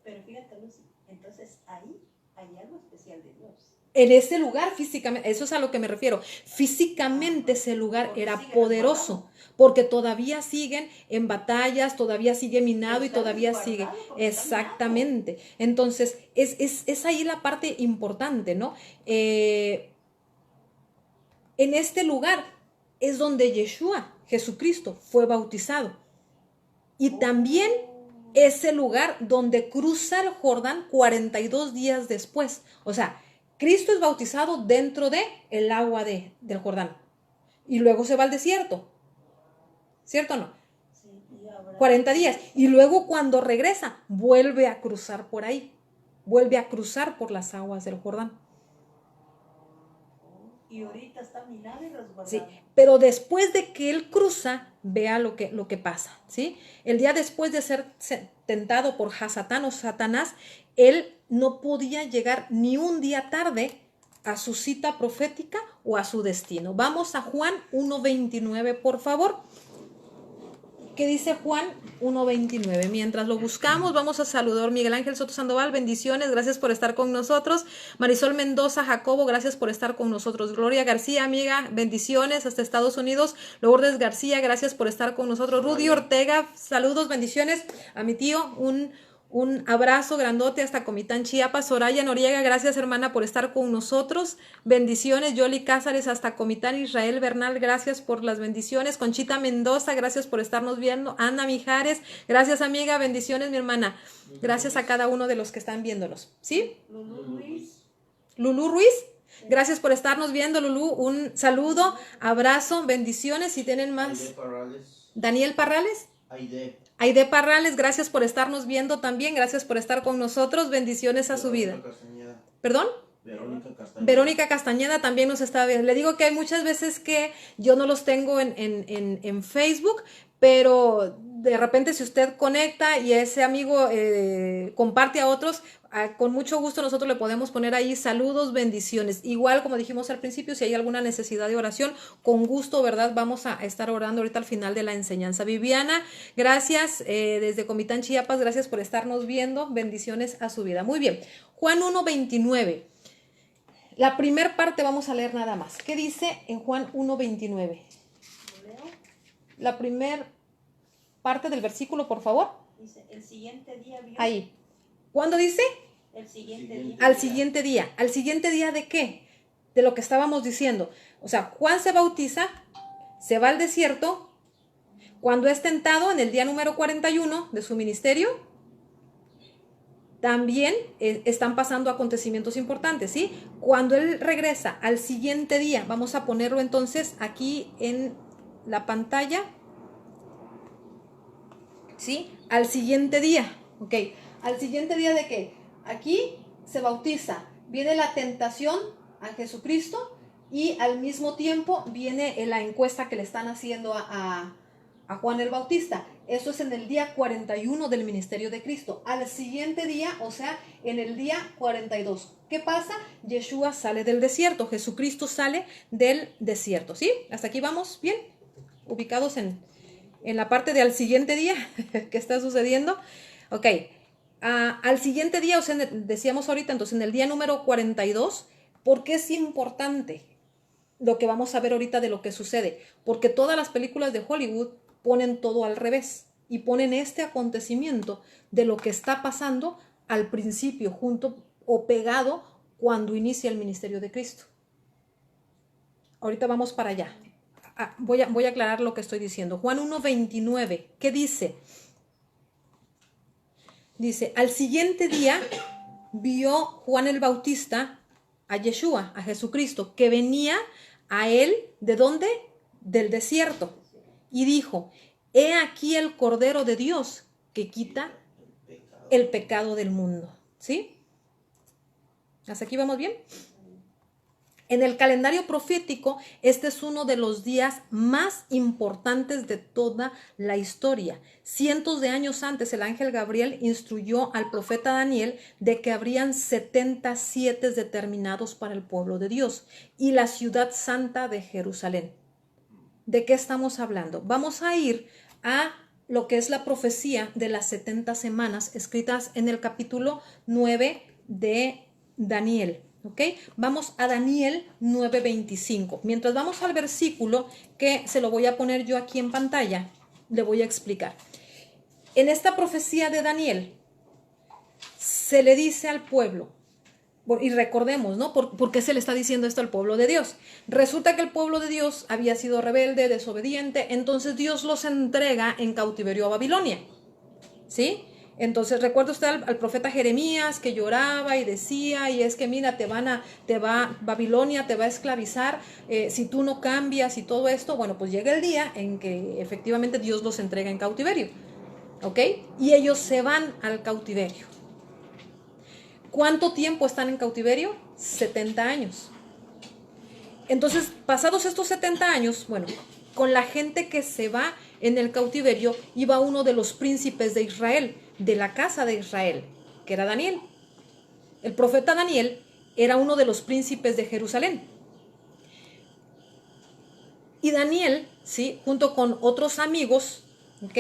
Pero fíjate, Lucy, entonces ahí hay algo especial de Dios. En ese lugar físicamente, eso es a lo que me refiero, físicamente ese lugar era poderoso, porque todavía siguen en batallas, todavía sigue minado y todavía sigue, exactamente. Entonces, es ahí la parte importante, ¿no? En este lugar es donde Yeshua, Jesucristo, fue bautizado. Y también es el lugar donde cruza el Jordán 42 días después. O sea, Cristo es bautizado dentro de el agua del Jordán. Y luego se va al desierto. ¿Cierto o no? Sí, y ahora, 40 días. Y luego cuando regresa, vuelve a cruzar por ahí. Vuelve a cruzar por las aguas del Jordán. Y ahorita está minado y resguardado. Sí, pero después de que él cruza, vea lo que pasa, ¿sí? El día después de ser tentado por Hasatán o Satanás, él no podía llegar ni un día tarde a su cita profética o a su destino. Vamos a Juan 1:29, por favor. ¿Qué dice Juan 1:29? Mientras lo buscamos, vamos a saludar. Miguel Ángel Soto Sandoval, bendiciones, gracias por estar con nosotros. Marisol Mendoza Jacobo, gracias por estar con nosotros. Gloria García, amiga, bendiciones hasta Estados Unidos. Lourdes García, gracias por estar con nosotros. Rudy Ortega, saludos, bendiciones. A mi tío, un abrazo grandote hasta Comitán, Chiapas. Soraya Noriega, gracias hermana por estar con nosotros. Bendiciones. Yoli Cázares hasta Comitán. Israel Bernal, gracias por las bendiciones. Conchita Mendoza, gracias por estarnos viendo. Ana Mijares, gracias amiga. Bendiciones mi hermana. Gracias a cada uno de los que están viéndonos. ¿Sí? Lulú Ruiz. Gracias por estarnos viendo, Lulú. Un saludo, abrazo, bendiciones. Si tienen más. Daniel Parrales. Aide Parrales, gracias por estarnos viendo también, gracias por estar con nosotros, bendiciones a su vida. ¿Perdón? Verónica Castañeda también nos está viendo. Le digo que hay muchas veces que yo no los tengo en Facebook, pero de repente si usted conecta y ese amigo comparte a otros, con mucho gusto nosotros le podemos poner ahí saludos, bendiciones. Igual como dijimos al principio, si hay alguna necesidad de oración, con gusto, ¿verdad? Vamos a estar orando ahorita al final de la enseñanza. Viviana, gracias desde Comitán, Chiapas, gracias por estarnos viendo, bendiciones a su vida. Muy bien, Juan 1:29. La primer parte vamos a leer nada más. ¿Qué dice en Juan 1:29? La primer parte del versículo, por favor. Dice, el siguiente día vio. Ahí. ¿Cuándo dice? El siguiente día. Al siguiente día. ¿Al siguiente día de qué? De lo que estábamos diciendo. O sea, Juan se bautiza, se va al desierto, cuando es tentado en el día número 41 de su ministerio, también están pasando acontecimientos importantes, ¿sí? Cuando él regresa al siguiente día, vamos a ponerlo entonces aquí en la pantalla, ¿sí? Al siguiente día, ¿ok? ¿Al siguiente día de qué? Aquí se bautiza, viene la tentación a Jesucristo y al mismo tiempo viene la encuesta que le están haciendo a Juan el Bautista. Eso es en el día 41 del ministerio de Cristo. Al siguiente día, o sea, en el día 42. ¿Qué pasa? Yeshua sale del desierto, Jesucristo sale del desierto, ¿sí? ¿Hasta aquí vamos bien? Ubicados en la parte de al siguiente día que está sucediendo. Ok, al siguiente día, o sea, decíamos ahorita, entonces en el día número 42, ¿por qué es importante lo que vamos a ver ahorita de lo que sucede? Porque todas las películas de Hollywood ponen todo al revés y ponen este acontecimiento de lo que está pasando al principio, junto o pegado cuando inicia el ministerio de Cristo. Ahorita vamos para allá. Voy a aclarar lo que estoy diciendo. Juan 1:29, ¿qué dice? Dice, al siguiente día vio Juan el Bautista a Yeshua, a Jesucristo, que venía a él, ¿de dónde? Del desierto. Y dijo, he aquí el Cordero de Dios que quita el pecado del mundo. ¿Sí? ¿Hasta aquí vamos bien? En el calendario profético, este es uno de los días más importantes de toda la historia. Cientos de años antes, el ángel Gabriel instruyó al profeta Daniel de que habrían 77 determinados para el pueblo de Dios y la ciudad santa de Jerusalén. ¿De qué estamos hablando? Vamos a ir a lo que es la profecía de las 70 semanas escritas en el capítulo 9 de Daniel. ¿Ok? Vamos a Daniel 9:25. Mientras vamos al versículo, que se lo voy a poner yo aquí en pantalla, le voy a explicar. En esta profecía de Daniel se le dice al pueblo, y recordemos, ¿no? ¿Por qué se le está diciendo esto al pueblo de Dios? Resulta que el pueblo de Dios había sido rebelde, desobediente, entonces Dios los entrega en cautiverio a Babilonia, ¿sí? Entonces recuerda usted al profeta Jeremías que lloraba y decía, y es que mira, Babilonia te va a esclavizar si tú no cambias y todo esto. Bueno, pues llega el día en que efectivamente Dios los entrega en cautiverio, ¿ok? Y ellos se van al cautiverio. ¿Cuánto tiempo están en cautiverio? 70 años. Entonces, pasados estos 70 años, bueno, con la gente que se va en el cautiverio, iba uno de los príncipes de Israel, de la casa de Israel, que era Daniel. El profeta Daniel era uno de los príncipes de Jerusalén. Y Daniel, ¿sí?, junto con otros amigos, ¿ok?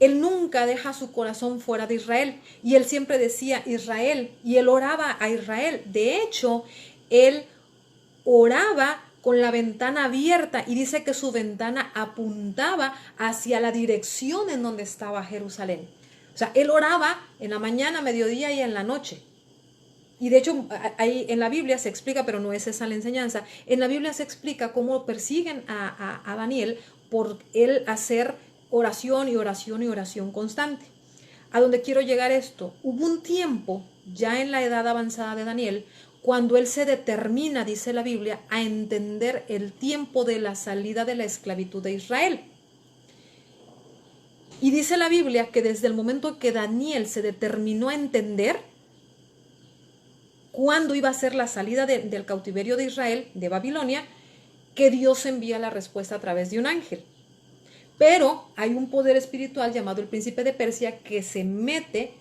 Él nunca deja su corazón fuera de Israel. Y él siempre decía Israel. Y él oraba a Israel. De hecho, él oraba con la ventana abierta. Y dice que su ventana apuntaba hacia la dirección en donde estaba Jerusalén. O sea, él oraba en la mañana, mediodía y en la noche. Y de hecho, ahí en la Biblia se explica, pero no es esa la enseñanza. En la Biblia se explica cómo persiguen a Daniel por él hacer oración y oración y oración constante. ¿A dónde quiero llegar esto? Hubo un tiempo, ya en la edad avanzada de Daniel, cuando él se determina, dice la Biblia, a entender el tiempo de la salida de la esclavitud de Israel. Y dice la Biblia que desde el momento que Daniel se determinó a entender cuándo iba a ser la salida del cautiverio de Israel, de Babilonia, que Dios envía la respuesta a través de un ángel. Pero hay un poder espiritual llamado el príncipe de Persia que se mete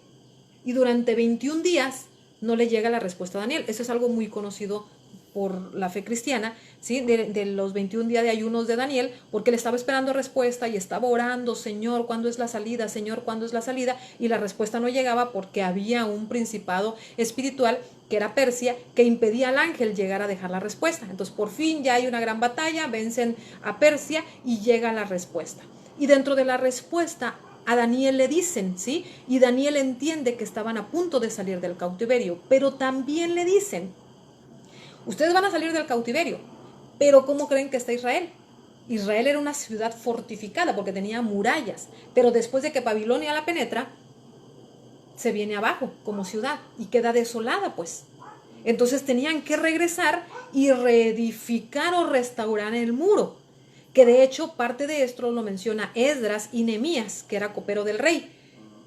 y durante 21 días no le llega la respuesta a Daniel. Eso es algo muy conocido por la fe cristiana, ¿sí? De los 21 días de ayunos de Daniel, porque él estaba esperando respuesta y estaba orando, Señor, ¿cuándo es la salida? Señor, ¿cuándo es la salida? Y la respuesta no llegaba porque había un principado espiritual que era Persia, que impedía al ángel llegar a dejar la respuesta. Entonces, por fin ya hay una gran batalla, vencen a Persia y llega la respuesta. Y dentro de la respuesta a Daniel le dicen, ¿sí? Y Daniel entiende que estaban a punto de salir del cautiverio, pero también le dicen, ustedes van a salir del cautiverio, pero ¿cómo creen que está Israel? Israel era una ciudad fortificada porque tenía murallas, pero después de que Babilonia la penetra, se viene abajo como ciudad y queda desolada, pues. Entonces tenían que regresar y reedificar o restaurar el muro, que de hecho parte de esto lo menciona Esdras y Nehemías, que era copero del rey.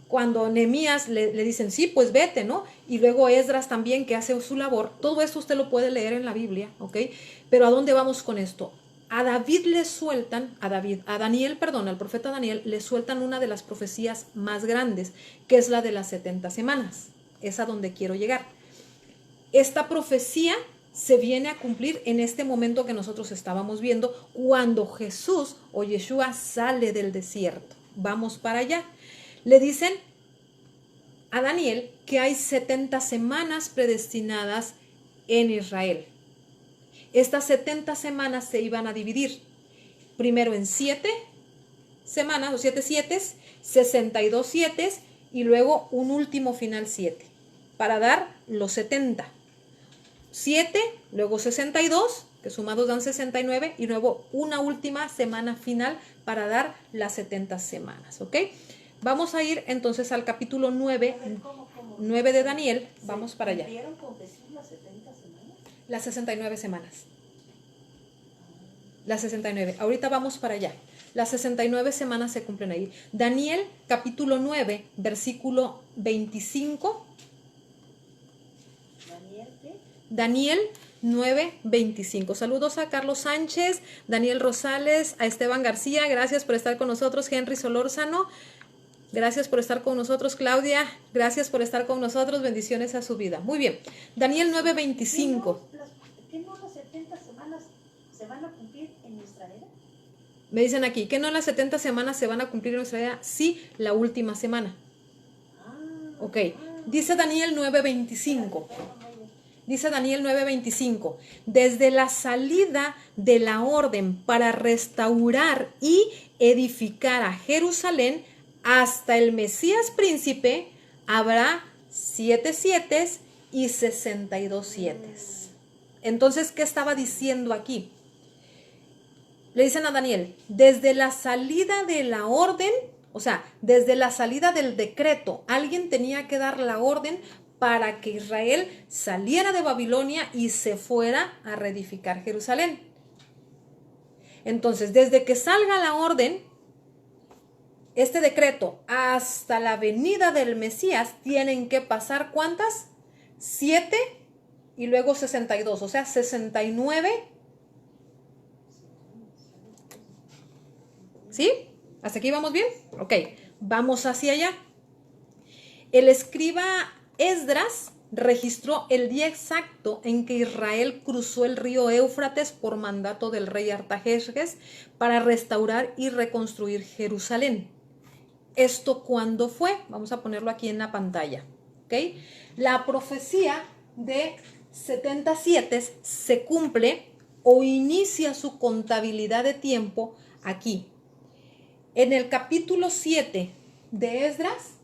Cuando Nehemías le dicen, sí, pues vete, ¿no? Y luego Esdras también, que hace su labor. Todo esto usted lo puede leer en la Biblia, ¿ok? Pero ¿a dónde vamos con esto? A David le sueltan, al profeta Daniel, le sueltan una de las profecías más grandes, que es la de las 70 semanas. Es a donde quiero llegar. Esta profecía se viene a cumplir en este momento que nosotros estábamos viendo, cuando Jesús o Yeshua sale del desierto. Vamos para allá. Le dicen a Daniel que hay 70 semanas predestinadas en Israel. Estas 70 semanas se iban a dividir primero en 7 semanas o 7 sietes, 62 sietes y luego un último final 7 para dar los 70. 7, luego 62, que sumados dan 69 y luego una última semana final para dar las 70 semanas, ¿ok? Vamos a ir entonces al capítulo 9 de Daniel. Vamos para allá. ¿Cumplieron con Jesús las 70 semanas? Las 69 semanas. Las 69. Ahorita vamos para allá. Las 69 semanas se cumplen ahí. Daniel, capítulo 9, versículo 25. ¿Daniel qué? Daniel 9:25. Saludos a Carlos Sánchez, Daniel Rosales, a Esteban García. Gracias por estar con nosotros. Henry Solórzano. Gracias por estar con nosotros, Claudia. Gracias por estar con nosotros. Bendiciones a su vida. Muy bien. Daniel 9:25. ¿Qué no las 70 semanas se van a cumplir en nuestra era? Me dicen aquí, ¿que no las 70 semanas se van a cumplir en nuestra era? Sí, la última semana. Ok. Dice Daniel 9:25. Dice Daniel 9:25. Desde la salida de la orden para restaurar y edificar a Jerusalén hasta el Mesías príncipe, habrá 7 sietes y 62 sietes. Entonces, ¿qué estaba diciendo aquí? Le dicen a Daniel, desde la salida de la orden, o sea, desde la salida del decreto, alguien tenía que dar la orden para que Israel saliera de Babilonia y se fuera a reedificar Jerusalén. Entonces, desde que salga la orden, este decreto, hasta la venida del Mesías, tienen que pasar ¿cuántas? 7 y luego 62, o sea, 69. ¿Sí? ¿Hasta aquí vamos bien? Ok, vamos hacia allá. El escriba Esdras registró el día exacto en que Israel cruzó el río Éufrates por mandato del rey Artajerjes para restaurar y reconstruir Jerusalén. ¿Esto cuándo fue? Vamos a ponerlo aquí en la pantalla. ¿Okay? La profecía de 77 se cumple o inicia su contabilidad de tiempo aquí. En el capítulo 7 de Esdras,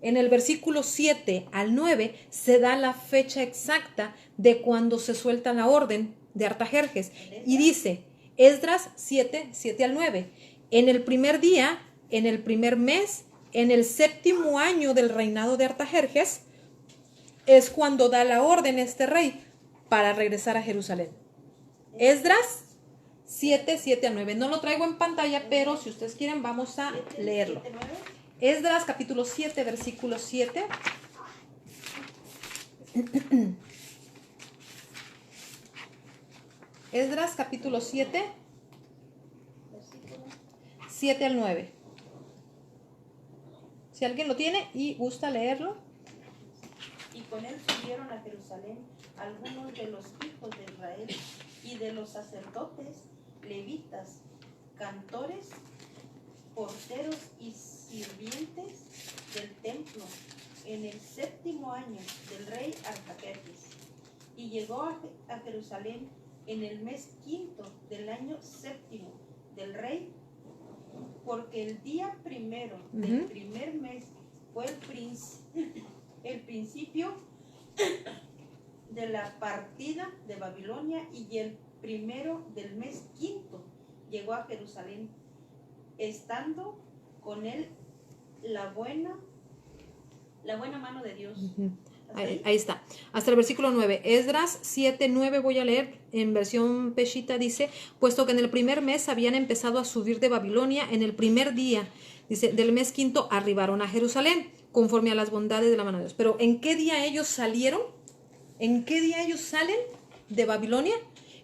en el versículo 7 al 9, se da la fecha exacta de cuando se suelta la orden de Artajerjes. Y dice, Esdras 7, 7 al 9, en el primer día, en el primer mes, en el séptimo año del reinado de Artajerjes, es cuando da la orden este rey para regresar a Jerusalén. Esdras 7, 7 al 9. No lo traigo en pantalla, pero si ustedes quieren vamos a leerlo. Esdras capítulo 7, versículo 7. Esdras capítulo 7, 7 al 9. Si alguien lo tiene y gusta leerlo. Y con él subieron a Jerusalén algunos de los hijos de Israel y de los sacerdotes, levitas, cantores, porteros y sirvientes del templo en el séptimo año del rey Artajerjes. Y llegó a Jerusalén en el mes quinto del año séptimo del rey, porque el día primero del primer mes fue el principio de la partida de Babilonia, y el primero del mes quinto llegó a Jerusalén, estando con él la buena mano de Dios. Ahí está, hasta el versículo 9. Esdras 7, 9 voy a leer en versión Peshita. Dice, puesto que en el primer mes habían empezado a subir de Babilonia, en el primer día, dice, del mes quinto arribaron a Jerusalén, conforme a las bondades de la mano de Dios. Pero ¿en qué día ellos salieron? ¿En qué día ellos salen de Babilonia?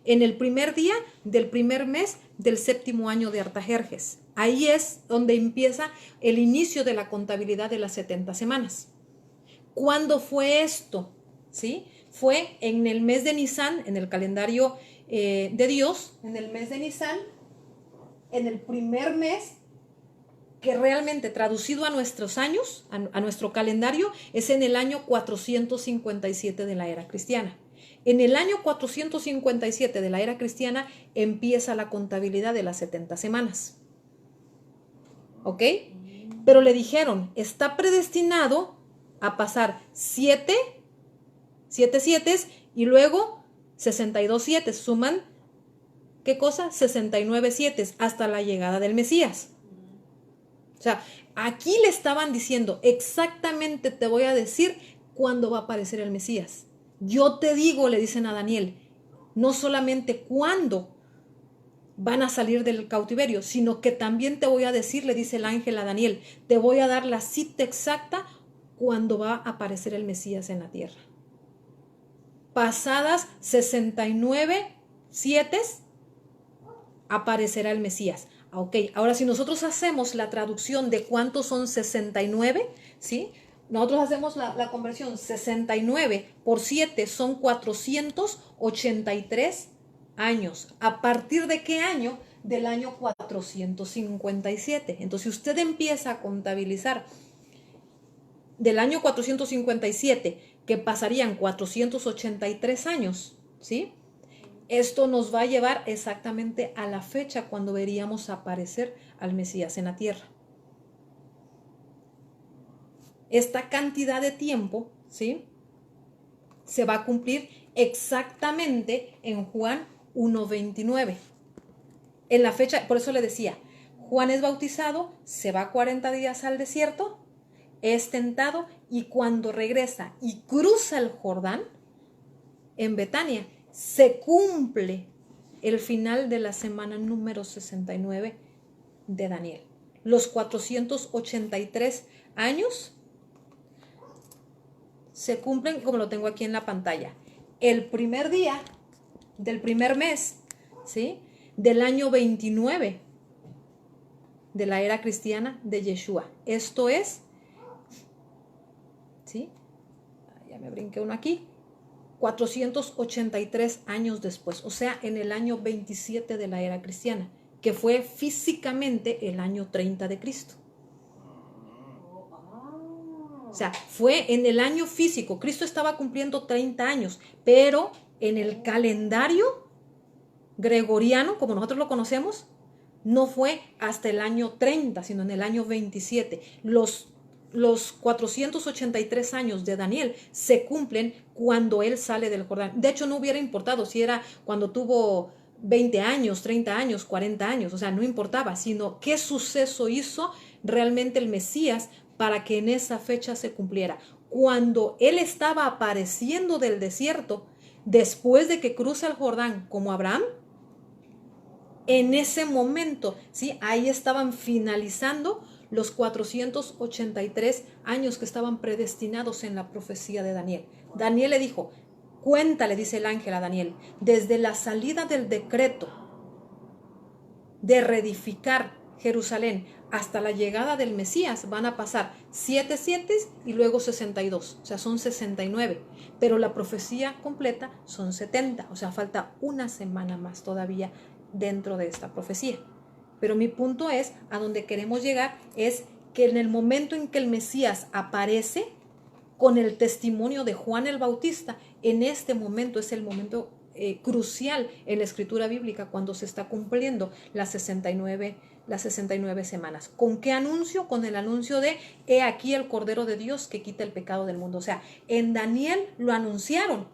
En el primer día del primer mes del séptimo año de Artajerjes. Ahí es donde empieza el inicio de la contabilidad de las 70 semanas. ¿Cuándo fue esto? ¿Sí? Fue en el mes de Nisan, en el calendario de Dios, en el mes de Nisan, en el primer mes, que realmente traducido a nuestros años, a nuestro calendario, es en el año 457 de la era cristiana. En el año 457 de la era cristiana empieza la contabilidad de las 70 semanas. ¿Ok? Pero le dijeron, está predestinado a pasar 7 7 y luego 62 7. Suman, ¿qué cosa? 69 7 hasta la llegada del Mesías. O sea, aquí le estaban diciendo, exactamente te voy a decir cuándo va a aparecer el Mesías. Yo te digo, le dicen a Daniel, no solamente cuándo van a salir del cautiverio, sino que también te voy a decir, le dice el ángel a Daniel, te voy a dar la cita exacta cuando va a aparecer el Mesías en la tierra. Pasadas 69 7 aparecerá el Mesías. Ok, ahora si nosotros hacemos la traducción de cuántos son 69, ¿sí? Nosotros hacemos la conversión, 69 por 7 son 483 años. ¿A partir de qué año? Del año 457. Entonces, si usted empieza a contabilizar del año 457, que pasarían 483 años, ¿sí? Esto nos va a llevar exactamente a la fecha cuando veríamos aparecer al Mesías en la tierra. Esta cantidad de tiempo, ¿sí?, se va a cumplir exactamente en Juan 1:29. En la fecha, por eso le decía, Juan es bautizado, se va 40 días al desierto, es tentado y cuando regresa y cruza el Jordán en Betania, se cumple el final de la semana número 69 de Daniel. Los 483 años se cumplen como lo tengo aquí en la pantalla. El primer día del primer mes, ¿sí?, del año 29 de la era cristiana de Yeshua. Esto es, ¿sí? ya me brinqué uno aquí, 483 años después, o sea, en el año 27 de la era cristiana, que fue físicamente el año 30 de Cristo. O sea, fue en el año físico. Cristo estaba cumpliendo 30 años, pero en el calendario gregoriano, como nosotros lo conocemos, no fue hasta el año 30, sino en el año 27. Los 483 años de Daniel se cumplen cuando él sale del Jordán. De hecho, no hubiera importado si era cuando tuvo 20 años, 30 años, 40 años, o sea, no importaba, sino qué suceso hizo realmente el Mesías para que en esa fecha se cumpliera. Cuando él estaba apareciendo del desierto, después de que cruza el Jordán como Abraham, en ese momento, ¿sí? Ahí estaban finalizando los 483 años que estaban predestinados en la profecía de Daniel. Daniel le dijo, cuéntale, dice el ángel a Daniel, desde la salida del decreto de reedificar Jerusalén hasta la llegada del Mesías van a pasar 7 y luego 62, o sea, son 69, pero la profecía completa son 70, o sea, falta una semana más todavía dentro de esta profecía. Pero mi punto es, a donde queremos llegar, es que en el momento en que el Mesías aparece con el testimonio de Juan el Bautista, en este momento es el momento crucial en la escritura bíblica cuando se está cumpliendo las 69 semanas. ¿Con qué anuncio? Con el anuncio de he aquí el Cordero de Dios que quita el pecado del mundo. O sea, en Daniel lo anunciaron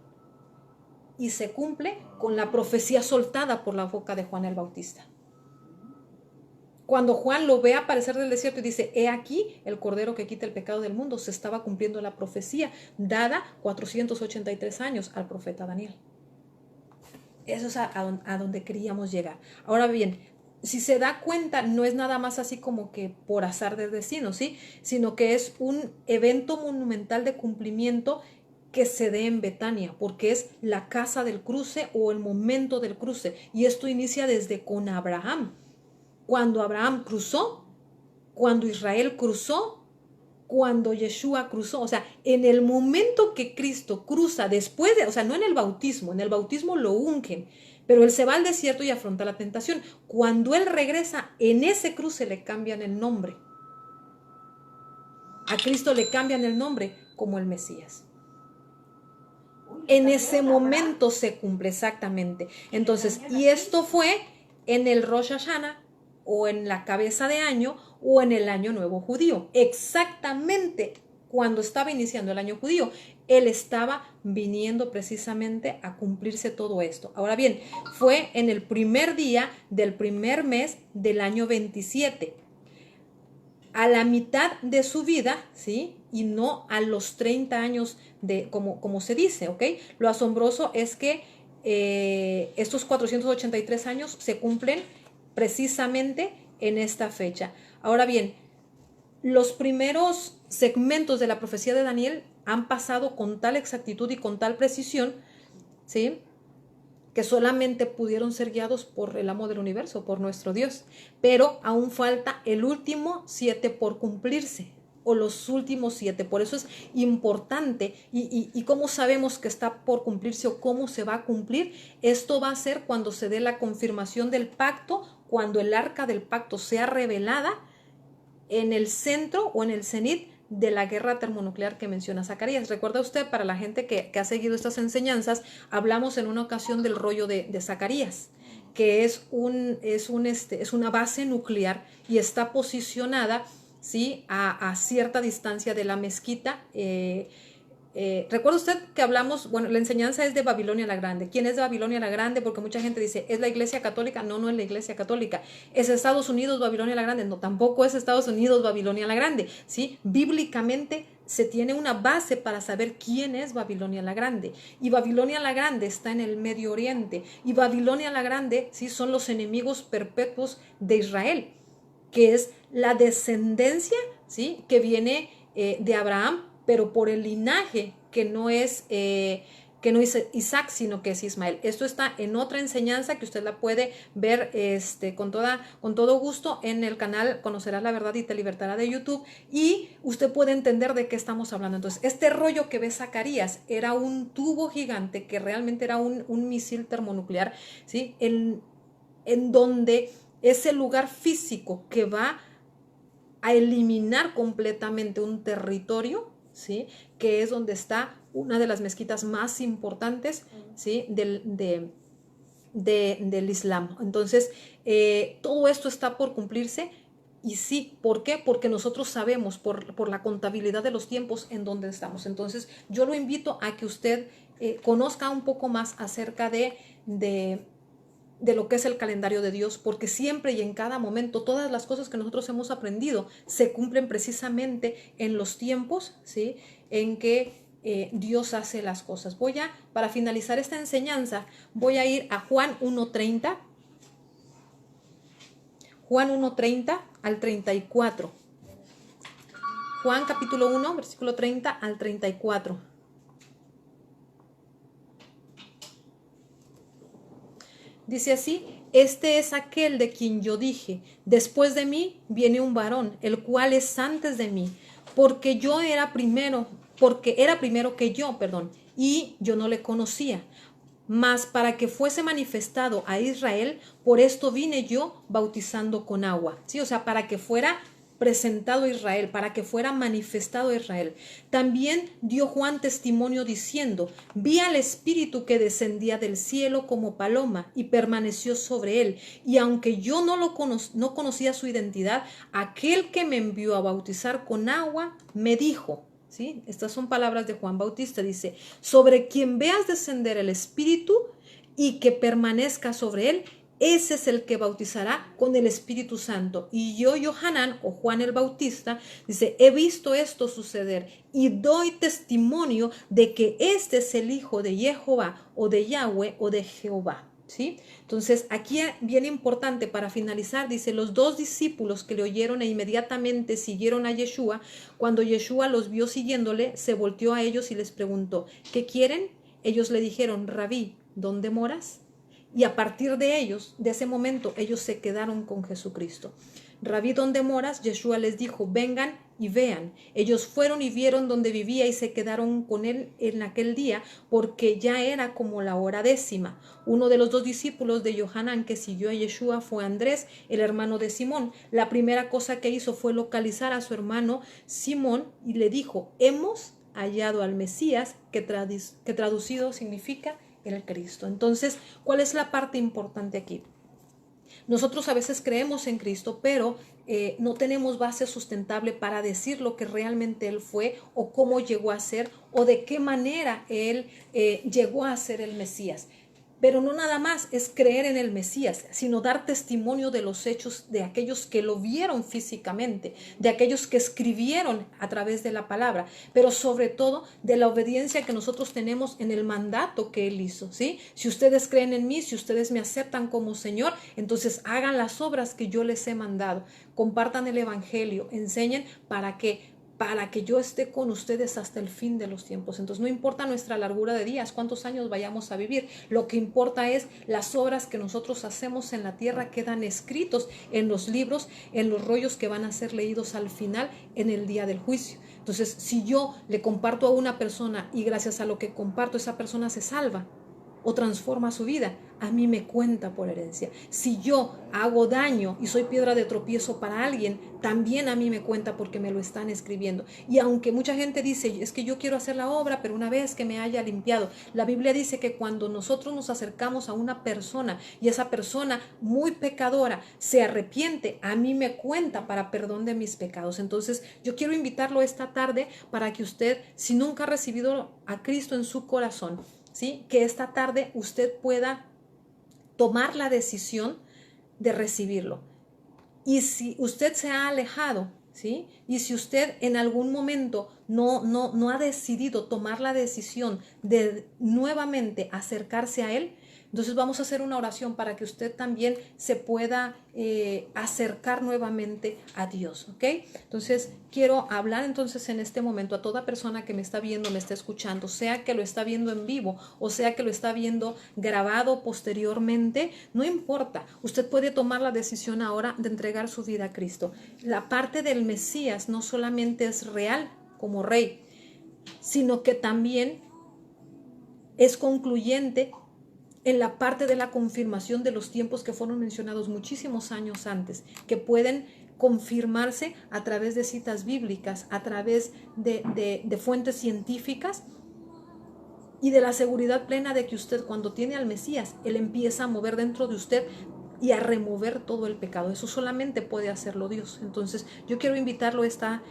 y se cumple con la profecía soltada por la boca de Juan el Bautista. Cuando Juan lo ve aparecer del desierto y dice, he aquí el Cordero que quita el pecado del mundo, se estaba cumpliendo la profecía dada 483 años al profeta Daniel. Eso es a donde queríamos llegar. Ahora bien, si se da cuenta, no es nada más así como que por azar del destino, ¿sí? Sino que es un evento monumental de cumplimiento que se dé en Betania, porque es la casa del cruce o el momento del cruce. Y esto inicia desde con Abraham. Cuando Abraham cruzó, cuando Israel cruzó, cuando Yeshua cruzó, o sea, en el momento que Cristo cruza después de, o sea, no en el bautismo lo ungen, pero él se va al desierto y afronta la tentación. Cuando él regresa, en ese cruce le cambian el nombre. A Cristo le cambian el nombre como el Mesías. En ese momento se cumple exactamente. Entonces, y esto fue en el Rosh Hashanah, o en la cabeza de año, o en el año nuevo judío. Exactamente cuando estaba iniciando el año judío, él estaba viniendo precisamente a cumplirse todo esto. Ahora bien, fue en el primer día del primer mes del año 27, a la mitad de su vida, ¿sí? Y no a los 30 años de, como se dice, ¿ok? Lo asombroso es que estos 483 años se cumplen precisamente en esta fecha. Ahora bien, los primeros segmentos de la profecía de Daniel han pasado con tal exactitud y con tal precisión, ¿sí?, que solamente pudieron ser guiados por el amo del universo, por nuestro Dios. Pero aún falta el último 7 por cumplirse, o los últimos 7. Por eso es importante. ¿Y cómo sabemos que está por cumplirse o cómo se va a cumplir? Esto va a ser cuando se dé la confirmación del pacto, cuando el arca del pacto sea revelada en el centro o en el cenit de la guerra termonuclear que menciona Zacarías. Recuerda usted, para la gente que ha seguido estas enseñanzas, hablamos en una ocasión del rollo de Zacarías, que es una base nuclear y está posicionada, ¿sí?, a cierta distancia de la mezquita. ¿Recuerda usted que hablamos? Bueno, la enseñanza es de Babilonia la Grande. ¿Quién es de Babilonia la Grande? Porque mucha gente dice, ¿es la Iglesia Católica? No, no es la Iglesia Católica. ¿Es Estados Unidos Babilonia la Grande? No, tampoco es Estados Unidos Babilonia la Grande, ¿sí? Bíblicamente se tiene una base para saber quién es Babilonia la Grande. Y Babilonia la Grande está en el Medio Oriente. Y Babilonia la Grande, ¿sí?, son los enemigos perpetuos de Israel, que es la descendencia, ¿sí?, que viene de Abraham, pero por el linaje que no es que no es Isaac, sino que es Ismael. Esto está en otra enseñanza que usted la puede ver con todo gusto en el canal Conocerás la Verdad y te Libertará de YouTube, y usted puede entender de qué estamos hablando. Entonces, este rollo que ve Zacarías era un tubo gigante que realmente era un misil termonuclear, ¿sí? En donde es el lugar físico que va a eliminar completamente un territorio, ¿sí? Que es donde está una de las mezquitas más importantes, ¿sí? del Islam. Entonces, todo esto está por cumplirse. Y sí, ¿por qué? Porque nosotros sabemos por la contabilidad de los tiempos en donde estamos. Entonces, yo lo invito a que usted conozca un poco más acerca de lo que es el calendario de Dios, porque siempre y en cada momento todas las cosas que nosotros hemos aprendido se cumplen precisamente en los tiempos, ¿sí? En que Dios hace las cosas. Para finalizar esta enseñanza, voy a ir a Juan 1:30, Juan 1:30 al 34. Juan capítulo 1, versículo 30 al 34. Dice así: este es aquel de quien yo dije, después de mí viene un varón, el cual es antes de mí, porque era primero que yo, y yo no le conocía. Mas para que fuese manifestado a Israel, por esto vine yo bautizando con agua. ¿Sí? O sea, para que fuera presentado a Israel, para que fuera manifestado a Israel. También dio Juan testimonio diciendo: vi al Espíritu que descendía del cielo como paloma y permaneció sobre él. Y aunque yo no conocía su identidad, aquel que me envió a bautizar con agua me dijo, ¿sí? Estas son palabras de Juan Bautista, dice: sobre quien veas descender el Espíritu y que permanezca sobre él, ese es el que bautizará con el Espíritu Santo. Y yo, Johanán, o Juan el Bautista, dice: he visto esto suceder y doy testimonio de que este es el Hijo de Jehová, o de Yahweh, o de Jehová. ¿Sí? Entonces, aquí bien importante para finalizar, dice: los dos discípulos que le oyeron e inmediatamente siguieron a Yeshua, cuando Yeshua los vio siguiéndole, se volteó a ellos y les preguntó: ¿qué quieren? Ellos le dijeron: Rabí, ¿dónde moras? Y a partir de ese momento, ellos se quedaron con Jesucristo. Rabí, ¿dónde moras? Yeshua les dijo: vengan y vean. Ellos fueron y vieron donde vivía y se quedaron con él en aquel día, porque ya era como la hora 10. Uno de los dos discípulos de Johanán que siguió a Yeshua fue Andrés, el hermano de Simón. La primera cosa que hizo fue localizar a su hermano Simón y le dijo: hemos hallado al Mesías, que traducido significa el Cristo. Entonces, ¿cuál es la parte importante aquí? Nosotros a veces creemos en Cristo, pero no tenemos base sustentable para decir lo que realmente Él fue, o cómo llegó a ser, o de qué manera Él llegó a ser el Mesías. Pero no nada más es creer en el Mesías, sino dar testimonio de los hechos de aquellos que lo vieron físicamente, de aquellos que escribieron a través de la palabra, pero sobre todo de la obediencia que nosotros tenemos en el mandato que Él hizo, ¿sí? Si ustedes creen en mí, si ustedes me aceptan como Señor, entonces hagan las obras que yo les he mandado, compartan el Evangelio, enseñen para que yo esté con ustedes hasta el fin de los tiempos. Entonces no importa nuestra largura de días, cuántos años vayamos a vivir, lo que importa es las obras que nosotros hacemos en la tierra, quedan escritos en los libros, en los rollos que van a ser leídos al final, en el día del juicio. Entonces, si yo le comparto a una persona y gracias a lo que comparto esa persona se salva o transforma su vida, a mí me cuenta por herencia. Si yo hago daño y soy piedra de tropiezo para alguien, también a mí me cuenta porque me lo están escribiendo. Y aunque mucha gente dice: es que yo quiero hacer la obra, pero una vez que me haya limpiado, la Biblia dice que cuando nosotros nos acercamos a una persona y esa persona muy pecadora se arrepiente, a mí me cuenta para perdón de mis pecados. Entonces yo quiero invitarlo esta tarde para que usted, si nunca ha recibido a Cristo en su corazón, ¿sí?, que esta tarde usted pueda tomar la decisión de recibirlo. Y si usted se ha alejado, ¿sí?, y si usted en algún momento no ha decidido tomar la decisión de nuevamente acercarse a Él, Entonces vamos a hacer una oración para que usted también se pueda acercar nuevamente a Dios, ¿ok? Entonces quiero hablar entonces en este momento a toda persona que me está viendo, me está escuchando, sea que lo está viendo en vivo o sea que lo está viendo grabado posteriormente, no importa, usted puede tomar la decisión ahora de entregar su vida a Cristo. La parte del Mesías no solamente es real como rey, sino que también es concluyente en la parte de la confirmación de los tiempos que fueron mencionados muchísimos años antes, que pueden confirmarse a través de citas bíblicas, a través de fuentes científicas y de la seguridad plena de que usted, cuando tiene al Mesías, Él empieza a mover dentro de usted y a remover todo el pecado. Eso solamente puede hacerlo Dios. Entonces yo quiero invitarlo esta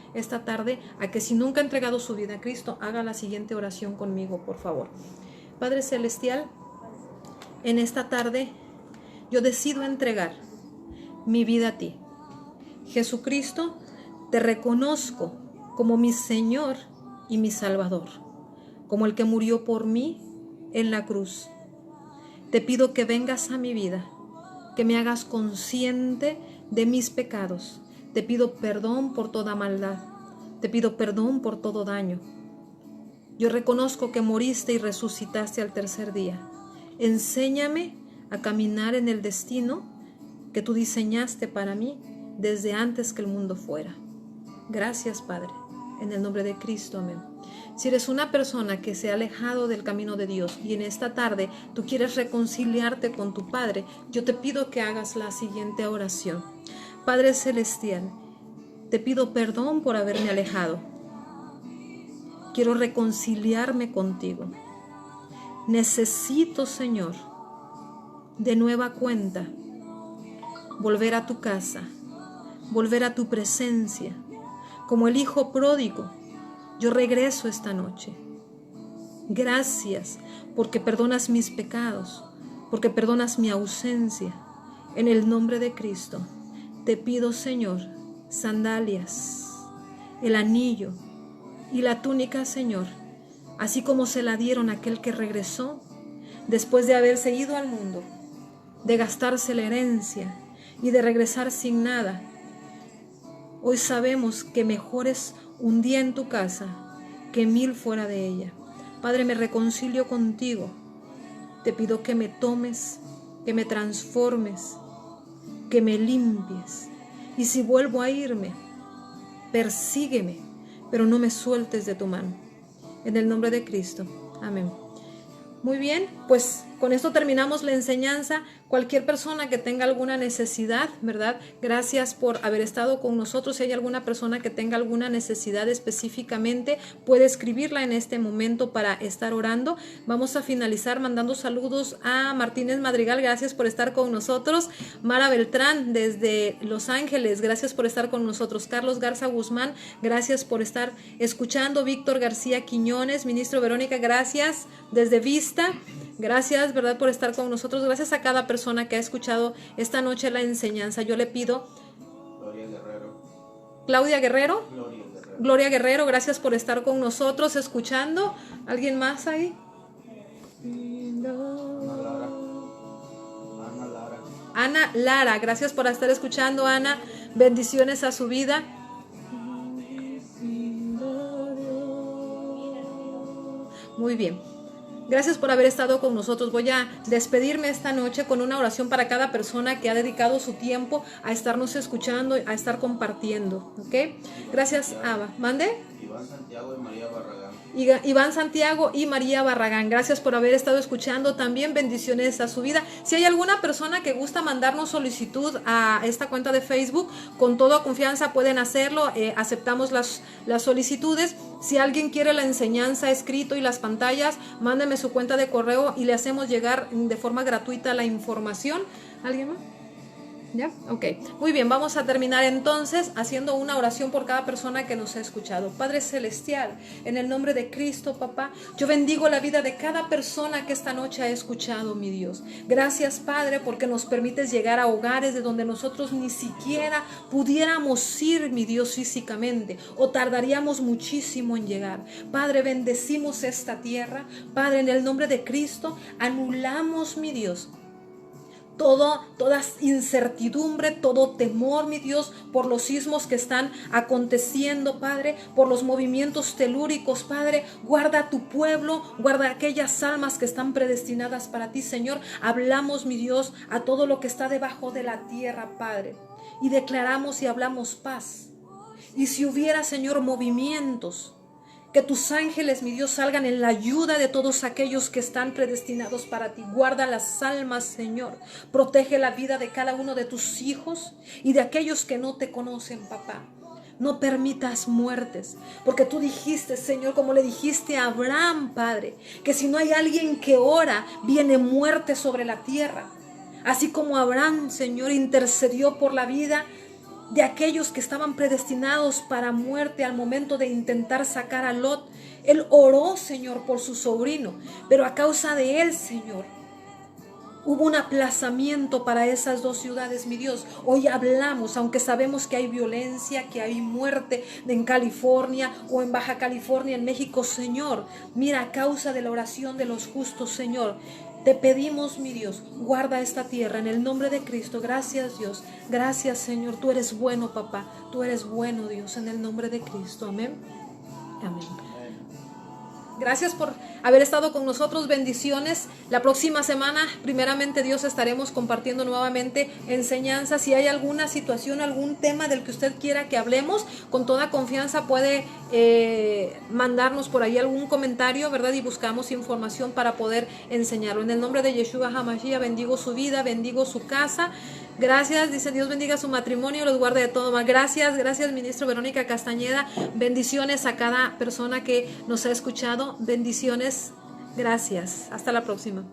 tarde a que, si nunca ha entregado su vida a Cristo, haga la siguiente oración conmigo, por favor. Padre Celestial, en esta tarde yo decido entregar mi vida a ti. Jesucristo, te reconozco como mi Señor y mi Salvador, como el que murió por mí en la cruz. Te pido que vengas a mi vida, que me hagas consciente de mis pecados. Te pido perdón por toda maldad. Te pido perdón por todo daño. Yo reconozco que moriste y resucitaste al tercer día. Enséñame a caminar en el destino que tú diseñaste para mí desde antes que el mundo fuera. Gracias, Padre, en el nombre de Cristo, amén. Si eres una persona que se ha alejado del camino de Dios y en esta tarde tú quieres reconciliarte con tu Padre, yo te pido que hagas la siguiente oración. Padre Celestial, te pido perdón por haberme alejado. Quiero reconciliarme contigo. Necesito, Señor, de nueva cuenta, volver a tu casa, volver a tu presencia. Como el hijo pródigo, yo regreso esta noche. Gracias porque perdonas mis pecados, porque perdonas mi ausencia. En el nombre de Cristo, te pido, Señor, sandalias, el anillo y la túnica, Señor, así como se la dieron a aquel que regresó después de haberse ido al mundo, de gastarse la herencia y de regresar sin nada. Hoy sabemos que mejor es un día en tu casa que 1000 fuera de ella. Padre, me reconcilio contigo. Te pido que me tomes, que me transformes, que me limpies. Y si vuelvo a irme, persígueme, pero no me sueltes de tu mano. En el nombre de Cristo. Amén. Muy bien, pues con esto terminamos la enseñanza. Cualquier persona que tenga alguna necesidad, ¿verdad? Gracias por haber estado con nosotros. Si hay alguna persona que tenga alguna necesidad específicamente, puede escribirla en este momento para estar orando. Vamos a finalizar mandando saludos a Martínez Madrigal, gracias por estar con nosotros. Mara Beltrán desde Los Ángeles, gracias por estar con nosotros. Carlos Garza Guzmán, gracias por estar escuchando. Víctor García Quiñones, ministro Verónica, gracias desde Vista. Gracias, ¿verdad?, por estar con nosotros. Gracias a cada persona que ha escuchado esta noche la enseñanza. Yo le pido... Claudia Guerrero. Gloria Guerrero, gracias por estar con nosotros escuchando. ¿Alguien más ahí? Ana Lara, gracias por estar escuchando, Ana. Bendiciones a su vida. Muy bien. Gracias por haber estado con nosotros. Voy a despedirme esta noche con una oración para cada persona que ha dedicado su tiempo a estarnos escuchando, a estar compartiendo. ¿Ok? Gracias, Ava. ¿Mande? Iván Santiago y María Barragán. Iván Santiago y María Barragán, gracias por haber estado escuchando. También bendiciones a su vida. Si hay alguna persona que gusta mandarnos solicitud a esta cuenta de Facebook, con toda confianza pueden hacerlo. Aceptamos las solicitudes. Si alguien quiere la enseñanza escrito y las pantallas, mándeme su cuenta de correo y le hacemos llegar de forma gratuita la información. ¿Alguien más? ¿Ya? Ok. Muy bien, vamos a terminar entonces haciendo una oración por cada persona que nos ha escuchado. Padre Celestial, en el nombre de Cristo, papá, yo bendigo la vida de cada persona que esta noche ha escuchado, mi Dios. Gracias, Padre, porque nos permites llegar a hogares de donde nosotros ni siquiera pudiéramos ir, mi Dios, físicamente, o tardaríamos muchísimo en llegar. Padre, bendecimos esta tierra. Padre, en el nombre de Cristo, anulamos, mi Dios, toda incertidumbre, todo temor, mi Dios, por los sismos que están aconteciendo, Padre, por los movimientos telúricos, Padre. Guarda a tu pueblo, guarda aquellas almas que están predestinadas para ti, Señor. Hablamos, mi Dios, a todo lo que está debajo de la tierra, Padre, y declaramos y hablamos paz. Y si hubiera, Señor, movimientos, que tus ángeles, mi Dios, salgan en la ayuda de todos aquellos que están predestinados para ti. Guarda las almas, Señor. Protege la vida de cada uno de tus hijos y de aquellos que no te conocen, papá. No permitas muertes, porque tú dijiste, Señor, como le dijiste a Abraham, Padre, que si no hay alguien que ora, viene muerte sobre la tierra. Así como Abraham, Señor, intercedió por la vida de aquellos que estaban predestinados para muerte al momento de intentar sacar a Lot. Él oró, Señor, por su sobrino, pero a causa de él, Señor, hubo un aplazamiento para esas dos ciudades, mi Dios. Hoy hablamos, aunque sabemos que hay violencia, que hay muerte en California o en Baja California, en México, Señor. Mira, a causa de la oración de los justos, Señor, te pedimos, mi Dios, guarda esta tierra en el nombre de Cristo. Gracias, Dios. Gracias, Señor. Tú eres bueno, papá. Tú eres bueno, Dios, en el nombre de Cristo. Amén. Amén. Gracias por haber estado con nosotros. Bendiciones. La próxima semana, primeramente Dios, estaremos compartiendo nuevamente enseñanzas. Si hay alguna situación, algún tema del que usted quiera que hablemos, con toda confianza puede mandarnos por ahí algún comentario, ¿verdad? Y buscamos información para poder enseñarlo. En el nombre de Yeshua HaMashiach, bendigo su vida, bendigo su casa. Gracias, dice Dios bendiga su matrimonio, los guarde de todo mal. Gracias, ministro Verónica Castañeda. Bendiciones a cada persona que nos ha escuchado. Bendiciones. Gracias. Hasta la próxima.